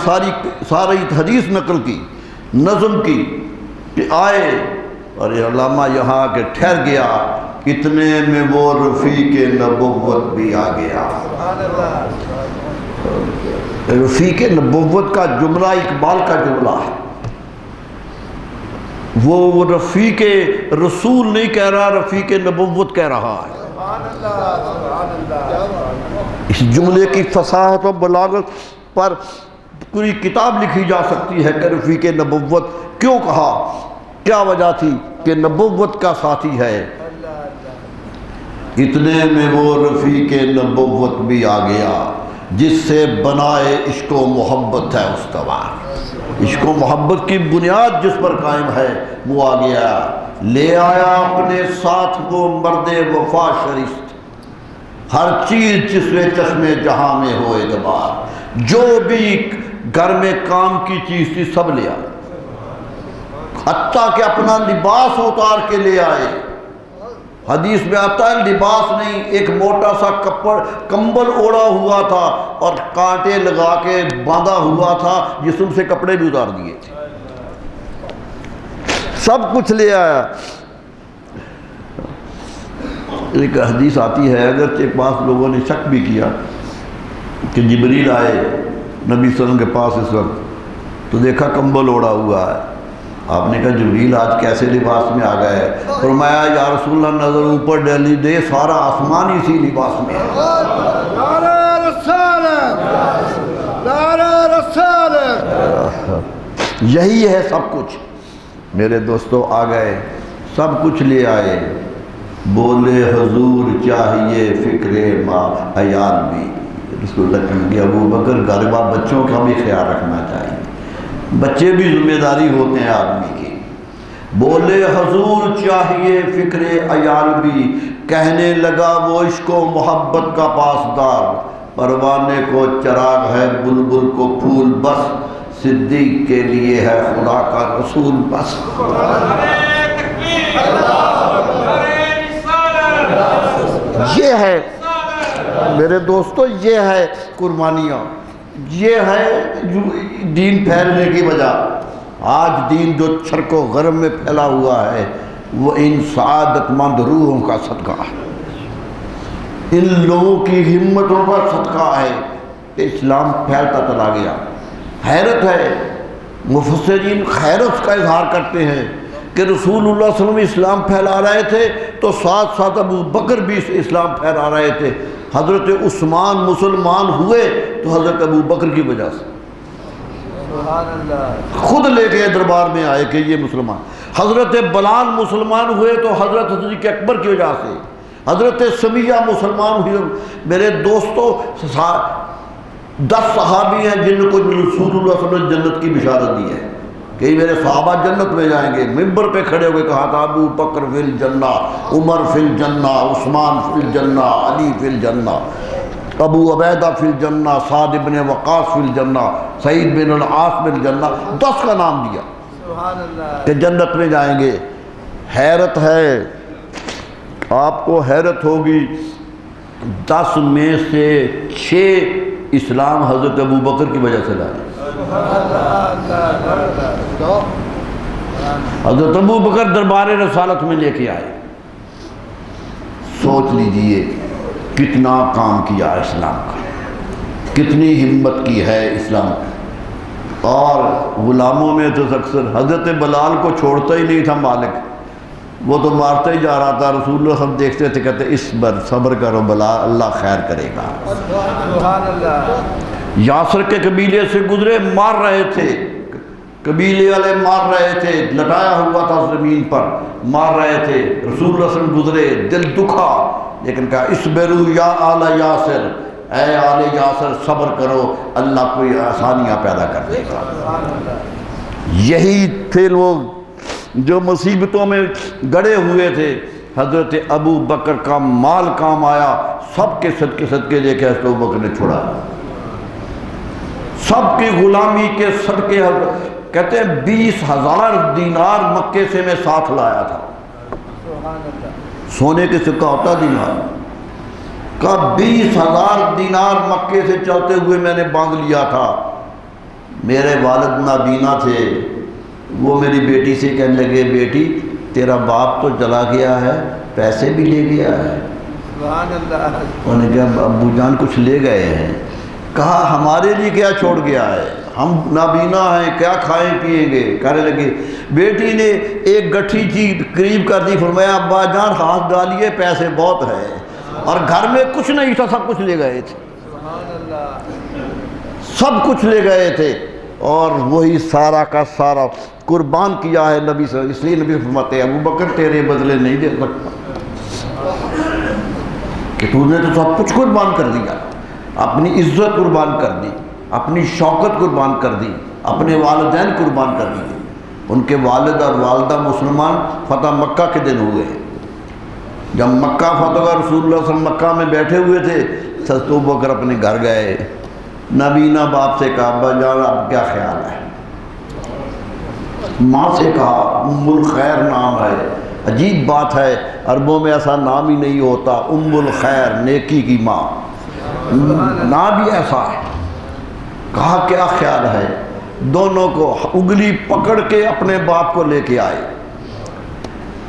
Speaker 2: ساری حدیث نقل کی, نظم کی کہ آئے اور علامہ یہاں کے ٹھہر گیا, اتنے میں وہ رفیق نبوت بھی آ گیا. رفیق نبوت کا جملہ اقبال کا جملہ ہے, وہ رفیق رسول نہیں کہہ رہا, رفیق نبوت کہہ رہا ہے. اس جملے کی فصاحت و بلاغت پر پوری کتاب لکھی جا سکتی ہے کہ رفیق نبوت کیوں کہا. کیا وجہ تھی کہ نبوت کا ساتھی ہے، اتنے میں وہ رفیق نبوت بھی آ گیا جس سے بنائے عشق و محبت ہے استوار۔ عشق و محبت کی بنیاد جس پر قائم ہے وہ آ گیا، لے آیا اپنے ساتھ کو مرد وفا شرست، ہر چیز جس میں چشمے جہاں میں ہو اعتبار، جو بھی گھر میں کام کی چیز تھی سب لے آئے، حتیٰ کہ اپنا لباس اتار کے لے آئے۔ حدیث میں آتا ہے لباس نہیں، ایک موٹا سا کمبل اوڑا ہوا تھا اور کانٹے لگا کے باندھا ہوا تھا، جسم سے کپڑے بھی اتار دیے تھے، سب کچھ لے آیا۔ ایک حدیث آتی ہے، اگرچہ بعض لوگوں نے شک بھی کیا کہ جبریل آئے نبی صلی اللہ علیہ وسلم کے پاس اس وقت تو دیکھا کمبل اوڑا ہوا ہے، آپ نے کہا جبریل آج کیسے لباس میں آ گئے؟ فرمایا یا رسول اللہ نظر اوپر ڈالی دے، سارا آسمان اسی لباس میں ہے۔
Speaker 3: نعرہ رسالت، نعرہ رسالت۔
Speaker 2: یہی ہے سب کچھ۔ میرے دوستو آ گئے، سب کچھ لے آئے، بولے حضور چاہیے فکر ماں عیال بھی۔ رسول اللہ کہنے کہ ابو بکر غالبا بچوں کا بھی خیال رکھنا چاہیے، بچے بھی ذمہ داری ہوتے ہیں آدمی کی۔ بولے حضور چاہیے فکر عیال بھی، کہنے لگا وہ عشق و محبت کا پاسدار، پروانے کو چراغ ہے بلبل کو پھول بس، صدیق کے لیے ہے خدا کا رسول بس۔ یہ ہے میرے دوستو، یہ ہے قربانیاں، یہ ہے دین پھیلنے کی وجہ۔ آج دین جو شرق و غرب میں پھیلا ہوا ہے وہ ان سعادت مند روحوں کا صدقہ ہے، ان لوگوں کی ہمتوں کا صدقہ ہے کہ اسلام پھیلتا چلا گیا۔ حیرت ہے، مفسرین حیرت کا اظہار کرتے ہیں کہ رسول اللہ صلی اللہ علیہ وسلم اسلام پھیلا رہے تھے تو ساتھ ساتھ ابو بکر بھی اسلام پھیلا رہے تھے۔ حضرت عثمان مسلمان ہوئے تو حضرت ابو بکر کی وجہ سے، خود لے کے دربار میں آئے کہ یہ مسلمان۔ حضرت بلال مسلمان ہوئے تو حضرت صدیق اکبر کی وجہ سے، حضرت سمیہ مسلمان ہوئے۔ میرے دوستو 10 صحابی ہیں جن کو رسول اللہ صلی اللہ علیہ وسلم نے جنت کی بشارت دی ہے کہ میرے صحابہ جنت میں جائیں گے۔ ممبر پہ کھڑے ہوئے کہا تھا ابو بکر فی الجنہ، عمر فی الجنہ، عثمان فی الجنہ، علی فی الجنہ، ابو عبیدہ فی الجنہ، سعد بن وقاص فی الجنہ، سعید بن العاص فی الجنہ، 10 کا نام دیا کہ جنت میں جائیں گے۔ حیرت ہے، آپ کو حیرت ہوگی، 10 میں سے 6 اسلام حضرت ابو بکر کی وجہ سے لائے۔ حضرت ابو بکر دربار رسالت میں لے کے آئے۔ سوچ لیجئے کتنا کام کیا اسلام کا، کتنی ہمت کی ہے اسلام کا۔ اور غلاموں میں تو اکثر حضرت بلال کو چھوڑتا ہی نہیں تھا مالک، وہ تو مارتا ہی جا رہا تھا۔ رسول اللہ ہم دیکھتے تھے، کہتے اس بر صبر کرو بلال، اللہ خیر کرے گا۔ یاسر کے قبیلے سے گزرے، مار رہے تھے، قبیلے والے مار رہے تھے، لٹایا ہوا تھا زمین پر، مار رہے تھے۔ رسول اللہ صلی اللہ علیہ وسلم گزرے، دل دکھا، لیکن کہا اسبرو یا آل یاسر، اے آل یاسر صبر کرو، اللہ کوئی آسانیاں پیدا کر دے گا۔ یہی تھے لوگ جو مصیبتوں میں گڑے ہوئے تھے۔ حضرت ابو بکر کا مال کام آیا، سب کے صدقے لے کے حضرت ابو بکر نے چھوڑا، سب کی غلامی کے صدقے۔ کہتے ہیں 20,000 دینار مکے سے میں ساتھ لایا تھا، سونے کے سکہ ہوتا دینار کا، 20,000 دینار مکے سے چلتے ہوئے میں نے باندھ لیا تھا۔ میرے والد نابینا تھے، وہ میری بیٹی سے کہنے لگے بیٹی تیرا باپ تو چلا گیا ہے، پیسے بھی لے گیا ہے۔ انہوں نے کہا ابو جان کچھ لے گئے ہیں۔ کہا ہمارے لیے کیا چھوڑ گیا ہے، ہم نابینا ہیں، کیا کھائیں پیئیں گے؟ کہنے لگے بیٹی نے ایک گٹھی چیز قریب کر دی، فرمایا ابا جان ہاتھ ڈالیے، پیسے بہت ہے، اور گھر میں کچھ نہیں تھا، سب کچھ لے گئے تھے، سب کچھ لے گئے تھے۔ اور وہی سارا کا سارا قربان کیا ہے نبی صلی اللہ علیہ وسلم. اس لیے نبی فرماتے ہیں ابو بکر تیرے بدلے نہیں دے سکتا کہ تو نے تو سب کچھ قربان کر دیا. اپنی عزت قربان کر دی, اپنی شوکت قربان کر دی, اپنے والدین قربان کر دیے. ان کے والد اور والدہ مسلمان فتح مکہ کے دن ہوئے. جب مکہ فتح ہوا رسول اللہ صلی اللہ علیہ وسلم مکہ میں بیٹھے ہوئے تھے, حضرت ابو بکر اپنے گھر گئے. نبینا باپ سے کہا ابا جان آپ کیا خیال ہے؟ ماں سے کہا ام الخیر نام ہے. عجیب بات ہے, عربوں میں ایسا نام ہی نہیں ہوتا, ام الخیر نیکی کی ماں, نام بھی ایسا ہے. کہا کیا خیال ہے؟ دونوں کو انگلی پکڑ کے اپنے باپ کو لے کے آئے.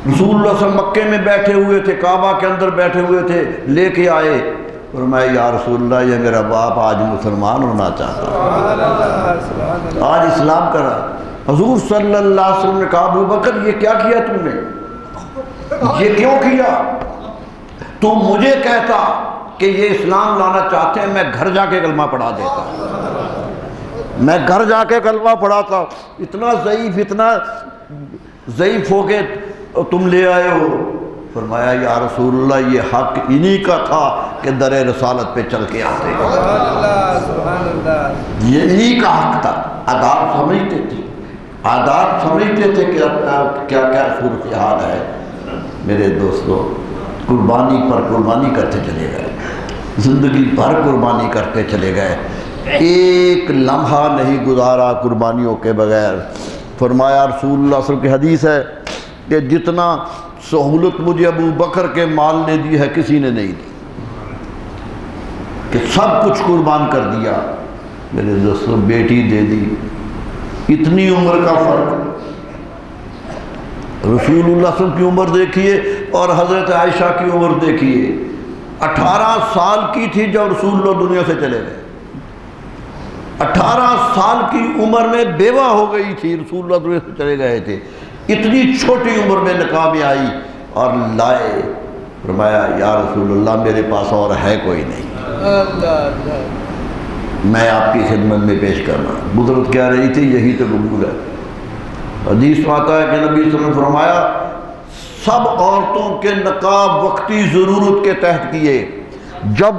Speaker 2: رسول اللہ صلی اللہ علیہ وسلم مکے میں بیٹھے ہوئے تھے, کعبہ کے اندر بیٹھے ہوئے تھے, لے کے آئے. فرمایا یا رسول اللہ یہ میرا باپ آج مسلمان ہونا چاہتا ہے, آج اسلام کرا. حضور صلی اللہ علیہ وسلم نے کہا ابو بکر یہ کیا کیا تم نے, یہ کیوں کیا؟ تو مجھے کہتا کہ یہ اسلام لانا چاہتے ہیں, میں گھر جا کے کلمہ پڑھا دیتا, میں گھر جا کے کلمہ پڑھاتا. اتنا ضعیف ہو کے تم لے آئے ہو. فرمایا یا رسول اللہ یہ حق انہی کا تھا کہ در رسالت پہ چل کے آتے, یہ انہی کا حق تھا. آداب سمجھتے تھے, آداب سمجھتے تھے کہ کیا کیا صورتحال ہے. میرے دوستو قربانی پر قربانی کرتے چلے گئے, زندگی بھر قربانی کرتے چلے گئے, ایک لمحہ نہیں گزارا قربانیوں کے بغیر. فرمایا رسول اللہ صلی اللہ علیہ وسلم کی حدیث ہے کہ جتنا سہولت مجھے ابو بکر کے مال نے دی ہے کسی نے نہیں دی, کہ سب کچھ قربان کر دیا. میرے دوستو بیٹی دے دی, اتنی عمر کا فرق. رسول اللہ صلی اللہ علیہ وسلم کی عمر دیکھیے اور حضرت عائشہ کی عمر دیکھیے. 18 سال کی تھی جب رسول اللہ دنیا سے چلے گئے. 18 سال کی عمر میں بیوہ ہو گئی تھی, رسول اللہ دنیا سے چلے گئے تھے. اتنی چھوٹی عمر میں نکاح میں آئی اور لائے. فرمایا یا رسول اللہ میرے پاس اور ہے کوئی نہیں, میں آپ کی خدمت میں پیش کرنا. بزرگ کہہ رہی تھی یہی تو قبول ہے. حدیث میں آتا ہے کہ نبی صلی اللہ علیہ وسلم نے فرمایا سب عورتوں کے نکاح وقتی ضرورت کے تحت کیے, جب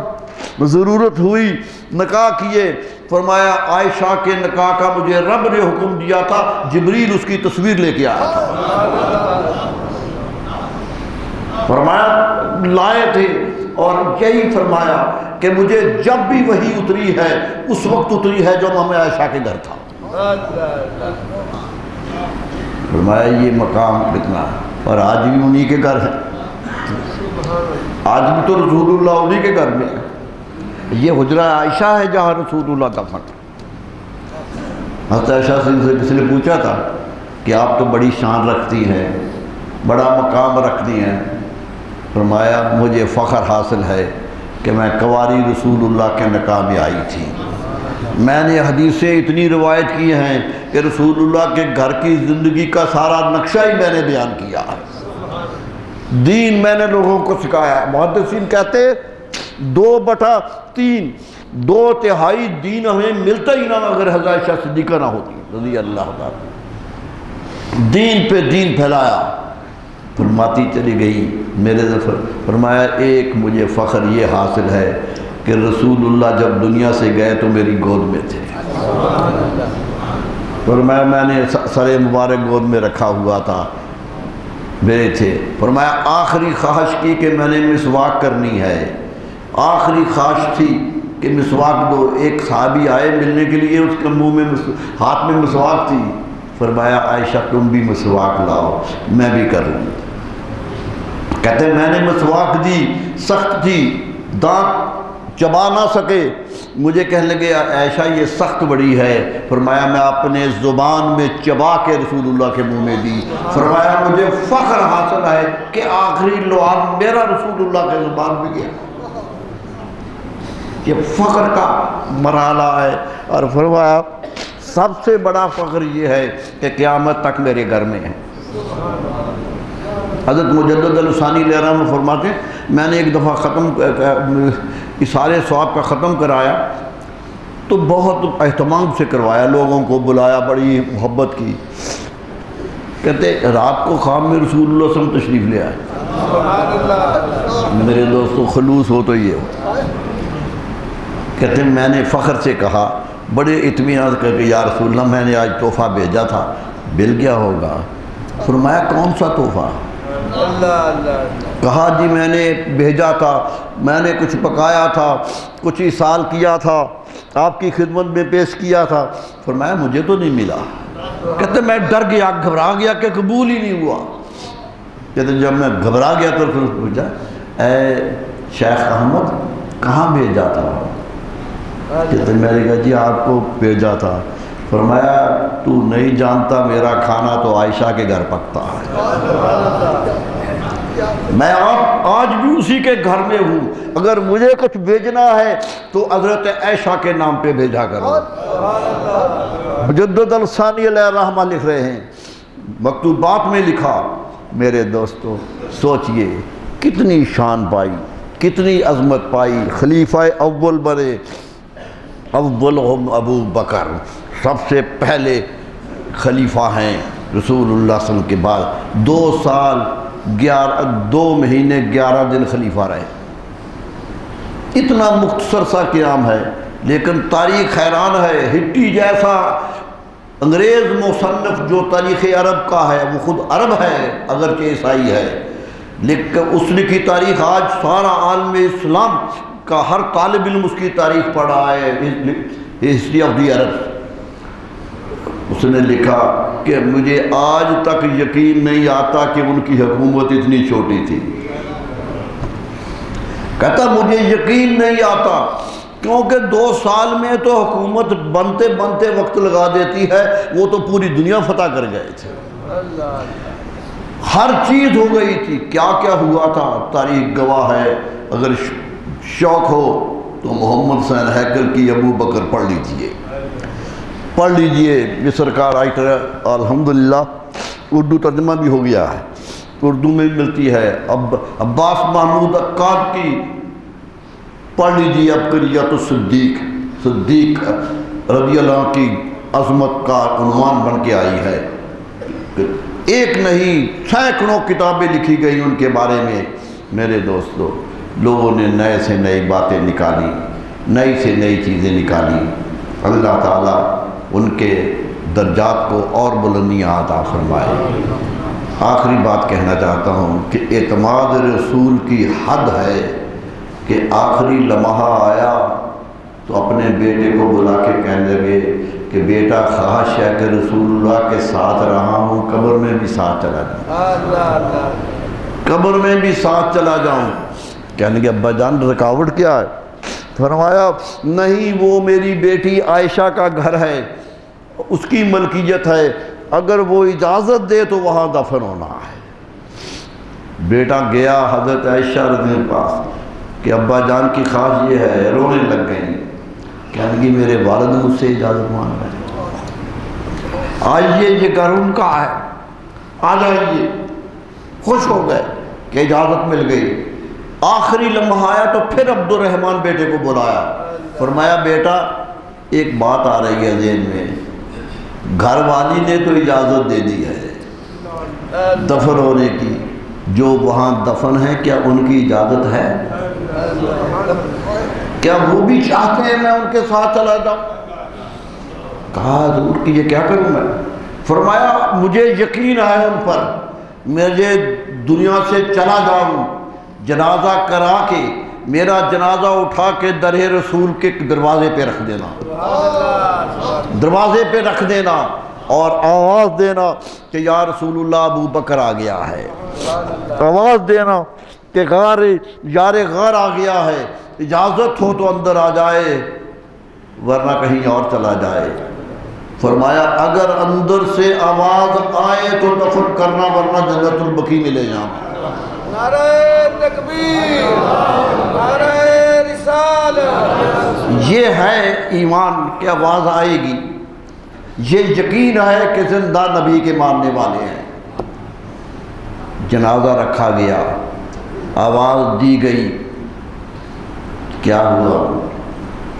Speaker 2: ضرورت ہوئی نکاح کیے. فرمایا عائشہ کے نکاح کا مجھے رب نے حکم دیا تھا, جبریل اس کی تصویر لے کے آیا تھا. فرمایا لائے تھے اور یہی فرمایا کہ مجھے جب بھی وحی اتری ہے اس وقت اتری ہے جب ہمیں عائشہ کے گھر تھا. فرمایا یہ مقام کتنا, اور آج بھی انہی کے گھر ہے, آج بھی تو رسول اللہ انہی کے گھر میں ہے. یہ حجرہ عائشہ ہے جہاں رسول اللہ دفن. حضرت عائشہ سے کسی نے پوچھا تھا کہ آپ تو بڑی شان رکھتی ہیں, بڑا مقام رکھتی ہیں. فرمایا مجھے فخر حاصل ہے کہ میں کنواری رسول اللہ کے نکاح میں آئی تھی. میں نے حدیثیں اتنی روایت کی ہیں کہ رسول اللہ کے گھر کی زندگی کا سارا نقشہ ہی میں نے بیان کیا ہے. دین میں نے لوگوں کو سکھایا ہے. محدثین کہتے 2/3 2/3 دین ہمیں ملتا ہی نہ اگر حضرت عائشہ صدیقہ نہ ہوتی رضی اللہ تعالیٰ. دین پہ دین پھیلایا, فرماتی چلی گئی. میرے ظفر فرمایا ایک مجھے فخر یہ حاصل ہے کہ رسول اللہ جب دنیا سے گئے تو میری گود میں تھے. فرمایا میں نے سر مبارک گود میں رکھا ہوا تھا, میرے تھے. فرمایا آخری خواہش کی کہ میں نے مسواک کرنی ہے, آخری خواہش تھی کہ مسواک دو. ایک صحابی آئے ملنے کے لیے, اس کے منہ میں ہاتھ میں مسواک تھی. فرمایا عائشہ تم بھی مسواک لاؤ میں بھی کر لوں. کہتے ہیں میں نے مسواک دی, سخت تھی, دانت چبا نہ سکے. مجھے کہنے لگے عائشہ یہ سخت بڑی ہے. فرمایا میں اپنے زبان میں چبا کے رسول اللہ کے منہ میں دی. فرمایا مجھے فخر حاصل ہے کہ آخری لعاب میرا رسول اللہ کے زبان میں گیا. یہ فخر کا مرحلہ ہے. اور فرمایا سب سے بڑا فخر یہ ہے کہ قیامت تک میرے گھر میں ہے. حضرت مجدد الثانی علیہ الرحمہ فرماتے ہیں میں نے ایک دفعہ اثار ثواب کا ختم کرایا تو بہت اہتمام سے کروایا, لوگوں کو بلایا, بڑی محبت کی. کہتے رات کو خواب میں رسول اللہ صلی اللہ علیہ وسلم تشریف لے آئے. میرے دوستو خلوص ہو تو یہ ہو. کہتے ہیں میں نے فخر سے کہا بڑے اطمینان کر کے یا رسول اللہ میں نے آج تحفہ بھیجا تھا، مل گیا ہوگا. فرمایا کون سا تحفہ؟ کہا جی میں نے بھیجا تھا، میں نے کچھ پکایا تھا، کچھ ایصال کیا تھا، آپ کی خدمت میں پیش کیا تھا. فرمایا مجھے تو نہیں ملا. کہتے میں ڈر گیا، گھبرا گیا کہ قبول ہی نہیں ہوا. کہتے جب میں گھبرا گیا تو پھر پوچھا اے شیخ احمد کہاں بھیجا تھا؟ کہتے میں نے کہا جی آپ کو بھیجا تھا. فرمایا تو نہیں جانتا میرا کھانا تو عائشہ کے گھر پکتا ہے، میں آج بھی اسی کے گھر میں ہوں، اگر مجھے کچھ بھیجنا ہے تو حضرت عائشہ کے نام پہ بھیجا کرو. مجدد الثانی علیہ الرحمہ لکھ رہے ہیں، مکتوبات میں لکھا. میرے دوستو سوچئے کتنی شان پائی، کتنی عظمت پائی. خلیفہ اول بنے، اولہم ابو بکر، سب سے پہلے خلیفہ ہیں رسول اللہ صلی اللہ علیہ وسلم کے بعد. 2 سال 2 مہینے 11 دن خلیفہ رہے. اتنا مختصر سا قیام ہے، لیکن تاریخ حیران ہے. ہٹی جیسا انگریز مصنف جو تاریخ عرب کا ہے، وہ خود عرب ہے اگرچہ عیسائی ہے، لیکن اس نے کی تاریخ آج سارا عالم اسلام کا ہر طالب علم اس کی تاریخ پڑھا ہے، ہسٹری آف دی عرب. اس نے لکھا کہ مجھے آج تک یقین نہیں آتا کہ ان کی حکومت اتنی چھوٹی تھی. کہتا مجھے یقین نہیں آتا کیونکہ 2 سال میں تو حکومت بنتے بنتے وقت لگا دیتی ہے، وہ تو پوری دنیا فتح کر گئے تھے، ہر چیز ہو گئی تھی. کیا کیا ہوا تھا تاریخ گواہ ہے. اگر شوق ہو تو محمد حسین ہیکل کی ابو بکر پڑھ لیجئے، پڑھ لیجئے. یہ سرکار رائٹر ہے الحمدللہ، اردو ترجمہ بھی ہو گیا ہے، اردو میں ملتی ہے. عباس محمود عقاد کی پڑھ لیجئے. عبقریت الصدیق، صدیق رضی اللہ عنہ کی عظمت کا عنوان بن کے آئی ہے. ایک نہیں سینکڑوں کتابیں لکھی گئی ان کے بارے میں. میرے دوستو لوگوں نے نئے سے نئی باتیں نکالی، نئی سے نئی چیزیں نکالی. اللہ تعالیٰ ان کے درجات کو اور بلندیاں عطا فرمائے. آخری بات کہنا چاہتا ہوں کہ اعتماد رسول کی حد ہے کہ آخری لمحہ آیا تو اپنے بیٹے کو بلا کے کہنے لگے کہ بیٹا خواہش ہے کہ رسول اللہ کے ساتھ رہا ہوں، قبر میں بھی ساتھ چلا جاؤں، قبر میں بھی ساتھ چلا جاؤں. کہنے کہ ابا جان رکاوٹ کیا ہے؟ فرمایا نہیں، وہ میری بیٹی عائشہ کا گھر ہے، اس کی ملکیت ہے، اگر وہ اجازت دے تو وہاں دفن ہونا ہے. بیٹا گیا حضرت عائشہ رضی اللہ پاس کہ ابا جان کی خواہش یہ ہے. رونے لگ گئی. کہنے کہ میرے والد مجھ سے اجازت مانگ رہے ہیں، آئیے یہ گھر ان کا ہے، آ جائیے. خوش ہو گئے کہ اجازت مل گئی. آخری لمحہ آیا تو پھر عبد الرحمن بیٹے کو بلایا. فرمایا بیٹا ایک بات آ رہی ہے ذہن میں، گھر والی نے تو اجازت دے دی ہے دفن ہونے کی، جو وہاں دفن ہے کیا ان کی اجازت ہے؟ کیا وہ بھی چاہتے ہیں میں ان کے ساتھ چلا جاؤں؟ کہا حضور کہ یہ کیا کروں میں؟ فرمایا مجھے یقین ہے ان پر، مجھے دنیا سے چلا جاؤں، جنازہ کرا کے میرا جنازہ اٹھا کے در رسول کے دروازے پہ رکھ دینا، دروازے پہ رکھ دینا اور آواز دینا کہ یا رسول اللہ ابو بکر آ گیا ہے، آواز دینا کہ یار غار آ گیا ہے، اجازت ہو تو اندر آ جائے ورنہ کہیں اور چلا جائے. فرمایا اگر اندر سے آواز آئے تو دفن کرنا ورنہ جنت البقیع میں لے جانا.
Speaker 3: نعرہ تکبیر، نعرہ رسالت.
Speaker 2: یہ ہے ایمان کہ آواز آئے گی، یہ یقین ہے کہ زندہ نبی کے ماننے والے ہیں. جنازہ رکھا گیا، آواز دی گئی. کیا ہوا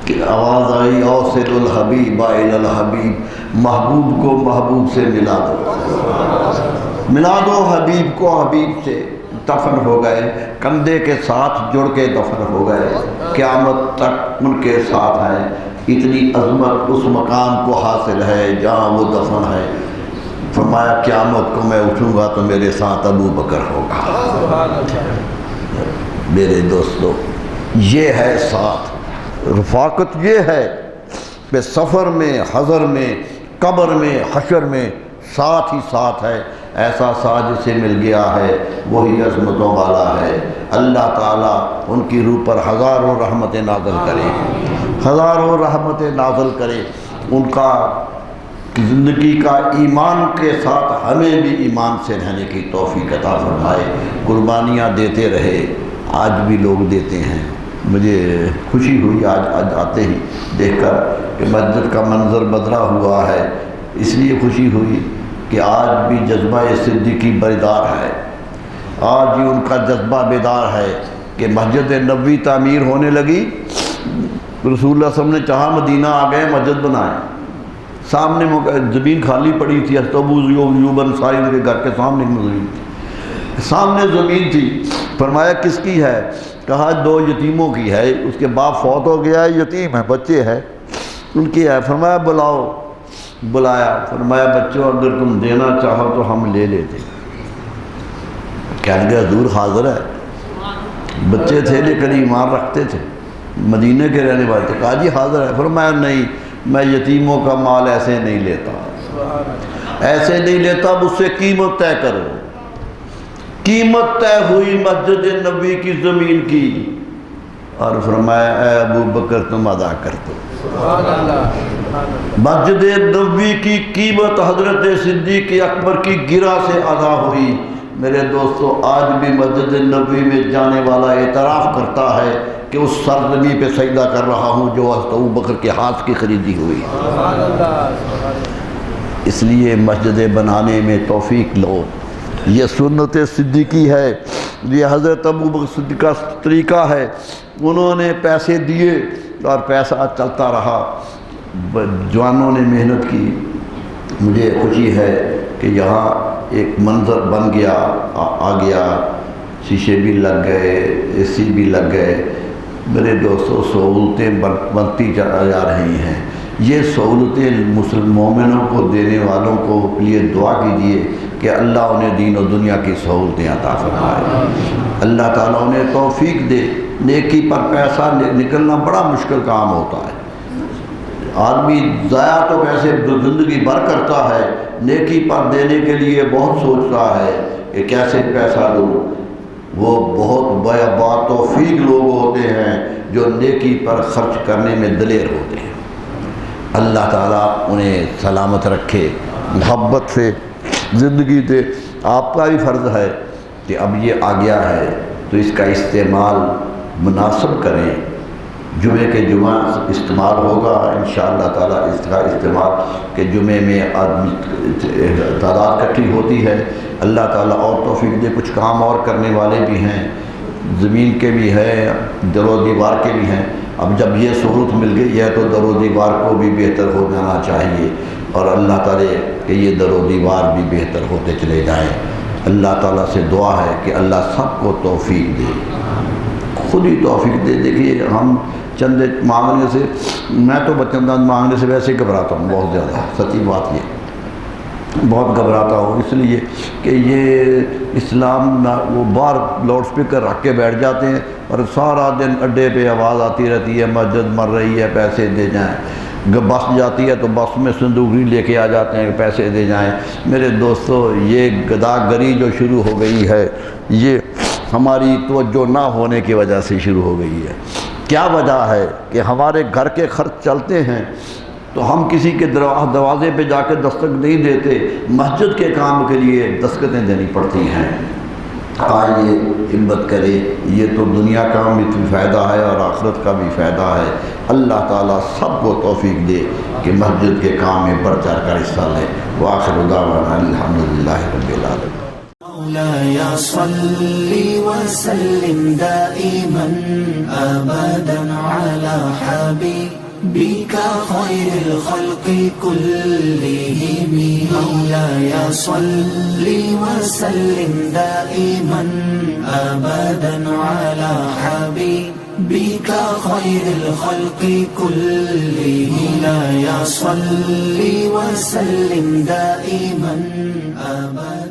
Speaker 2: کہ آواز آئی اوصل الحبیب الی الحبیب، محبوب کو محبوب سے ملا دو، ملا دو حبیب کو حبیب سے۔ دفن ہو گئے، کندھے کے ساتھ جڑ کے دفن ہو گئے، قیامت تک ان کے ساتھ ہیں۔ اتنی عظمت اس مقام کو حاصل ہے جہاں وہ دفن ہے۔ فرمایا قیامت کو میں اٹھوں گا تو میرے ساتھ ابو بکر ہوگا۔ میرے دوستو، یہ ہے ساتھ، رفاقت یہ ہے کہ سفر میں، حضر میں، قبر میں، حشر میں ساتھ ہی ساتھ ہے۔ ایسا ساتھ جسے مل گیا ہے وہی عظمتوں والا ہے۔ اللہ تعالیٰ ان کی روح پر ہزاروں رحمتیں نازل کرے، ہزاروں رحمتیں نازل کرے۔ ان کا زندگی کا ایمان کے ساتھ ہمیں بھی ایمان سے رہنے کی توفیق عطا فرمائے۔ قربانیاں دیتے رہے، آج بھی لوگ دیتے ہیں۔ مجھے خوشی ہوئی آج آتے ہی دیکھ کر کہ مسجد کا منظر بدلا ہوا ہے، اس لیے خوشی ہوئی کہ آج بھی جذبہ صدیقی بیدار ہے، آج بھی ان کا جذبہ بیدار ہے کہ مسجد نبوی تعمیر ہونے لگی۔ رسول اللہ صلی اللہ علیہ وسلم نے چاہا مدینہ آ گئے مسجد بنائیں، سامنے زمین خالی پڑی تھی، ابو ایوب انصاری کے گھر کے سامنے زمین تھی، سامنے زمین تھی۔ فرمایا کس کی ہے؟ کہا 2 یتیموں کی ہے، اس کے باپ فوت ہو گیا ہے، یتیم ہے، بچے ہیں، ان کی ہے۔ فرمایا بلاؤ، بلایا۔ فرمایا بچوں اگر تم دینا چاہو تو ہم لے لیتے۔ کہنے لگے حضور حاضر ہے، بچے تھے لیکن ایمان رکھتے تھے، مدینے کے رہنے والے تھے۔ کہا جی حاضر ہے۔ فرمایا نہیں، میں یتیموں کا مال ایسے نہیں لیتا، ایسے نہیں لیتا، مجھ سے قیمت طے کرو۔ قیمت طے ہوئی مسجد نبوی کی زمین کی، اور فرمایا اے ابو بکر تم ادا کر دو۔ مسجد نبوی کی قیمت حضرت صدیق اکبر کی گرہ سے ادا ہوئی۔ میرے دوستو، آج بھی مسجد نبوی میں جانے والا اعتراف کرتا ہے کہ اس سرزمین پہ سجدہ کر رہا ہوں جو حضرت ابو بکر کے ہاتھ کی خریدی ہوئی۔ اس لیے مسجد بنانے میں توفیق لو، یہ سنت صدیقی ہے، یہ حضرت ابو بکر صدیق کا طریقہ ہے۔ انہوں نے پیسے دیے اور پیسہ چلتا رہا، جوانوں نے محنت کی۔ مجھے خوشی ہے کہ یہاں ایک منظر بن گیا، آ گیا، شیشے بھی لگ گئے، اے سی بھی لگ گئے۔ میرے دوستوں، سہولتیں بنتی جا رہی ہیں۔ یہ سہولتیں مومنوں کو دینے والوں کو لیے دعا کیجیے کہ اللہ انہیں دین و دنیا کی سہولتیں عطا فرمائے، اللہ تعالیٰ انہیں توفیق دے۔ نیکی پر پیسہ نکلنا بڑا مشکل کام ہوتا ہے، آدمی ضائع تو پیسے زندگی بھر کرتا ہے، نیکی پر دینے کے لیے بہت سوچتا ہے کہ کیسے پیسہ دوں۔ وہ بہت با توفیق لوگ ہوتے ہیں جو نیکی پر خرچ کرنے میں دلیر ہوتے ہیں۔ اللہ تعالیٰ انہیں سلامت رکھے، محبت سے زندگی دے۔ آپ کا بھی فرض ہے کہ اب یہ آ گیا ہے تو اس کا استعمال مناسب کریں۔ جمعے کے جمعہ استعمال ہوگا انشاءاللہ تعالیٰ، اس کا استعمال کہ جمعے میں آدمی تعداد اکٹھی ہوتی ہے۔ اللہ تعالیٰ اور توفیق دے۔ کچھ کام اور کرنے والے بھی ہیں، زمین کے بھی ہیں، در و دیوار کے بھی ہیں۔ اب جب یہ سہولت مل گئی ہے تو در و دیوار کو بھی بہتر ہو جانا چاہیے، اور اللہ تعالیٰ کہ یہ در و دیوار بھی بہتر ہوتے چلے جائیں۔ اللہ تعالیٰ سے دعا ہے کہ اللہ سب کو توفیق دے، خود ہی توفیق دے۔ دیکھیے ہم چندے مانگنے سے، میں تو چندہ مانگنے سے ویسے ہی گھبراتا ہوں بہت زیادہ، سچی بات یہ بہت گھبراتا ہوں، اس لیے کہ یہ اسلام وہ باہر لاؤڈ اسپیکر رکھ کے بیٹھ جاتے ہیں اور سارا دن اڈے پہ آواز آتی رہتی ہے مسجد مر رہی ہے پیسے دے جائیں، بس جاتی ہے تو بس میں صندوقی لے کے آ جاتے ہیں کہ پیسے دے جائیں۔ میرے دوستو، یہ گداگری جو شروع ہو گئی ہے یہ ہماری توجہ نہ ہونے کی وجہ سے شروع ہو گئی ہے۔ کیا وجہ ہے کہ ہمارے گھر کے خرچ چلتے ہیں تو ہم کسی کے دروازے پہ جا کے دستک نہیں دیتے، مسجد کے کام کے لیے دستکیں دینی پڑتی ہیں۔ آئیے ہمت کرے، یہ تو دنیا کا بھی فائدہ ہے اور آخرت کا بھی فائدہ ہے۔ اللہ تعالیٰ سب کو توفیق دے کہ مسجد کے کام میں بڑھ چڑھ کر حصہ لیں۔ وآخر دعوانا الحمدللہ رب العالمین۔
Speaker 1: مولاي صل وسلم دائما أبدا على حبيبك بك خير الخلق كلهم مولاي صل وسلم دائما أبدا على حبيبك خير الخلق كلهم مولاي صل وسلم دائما أبدا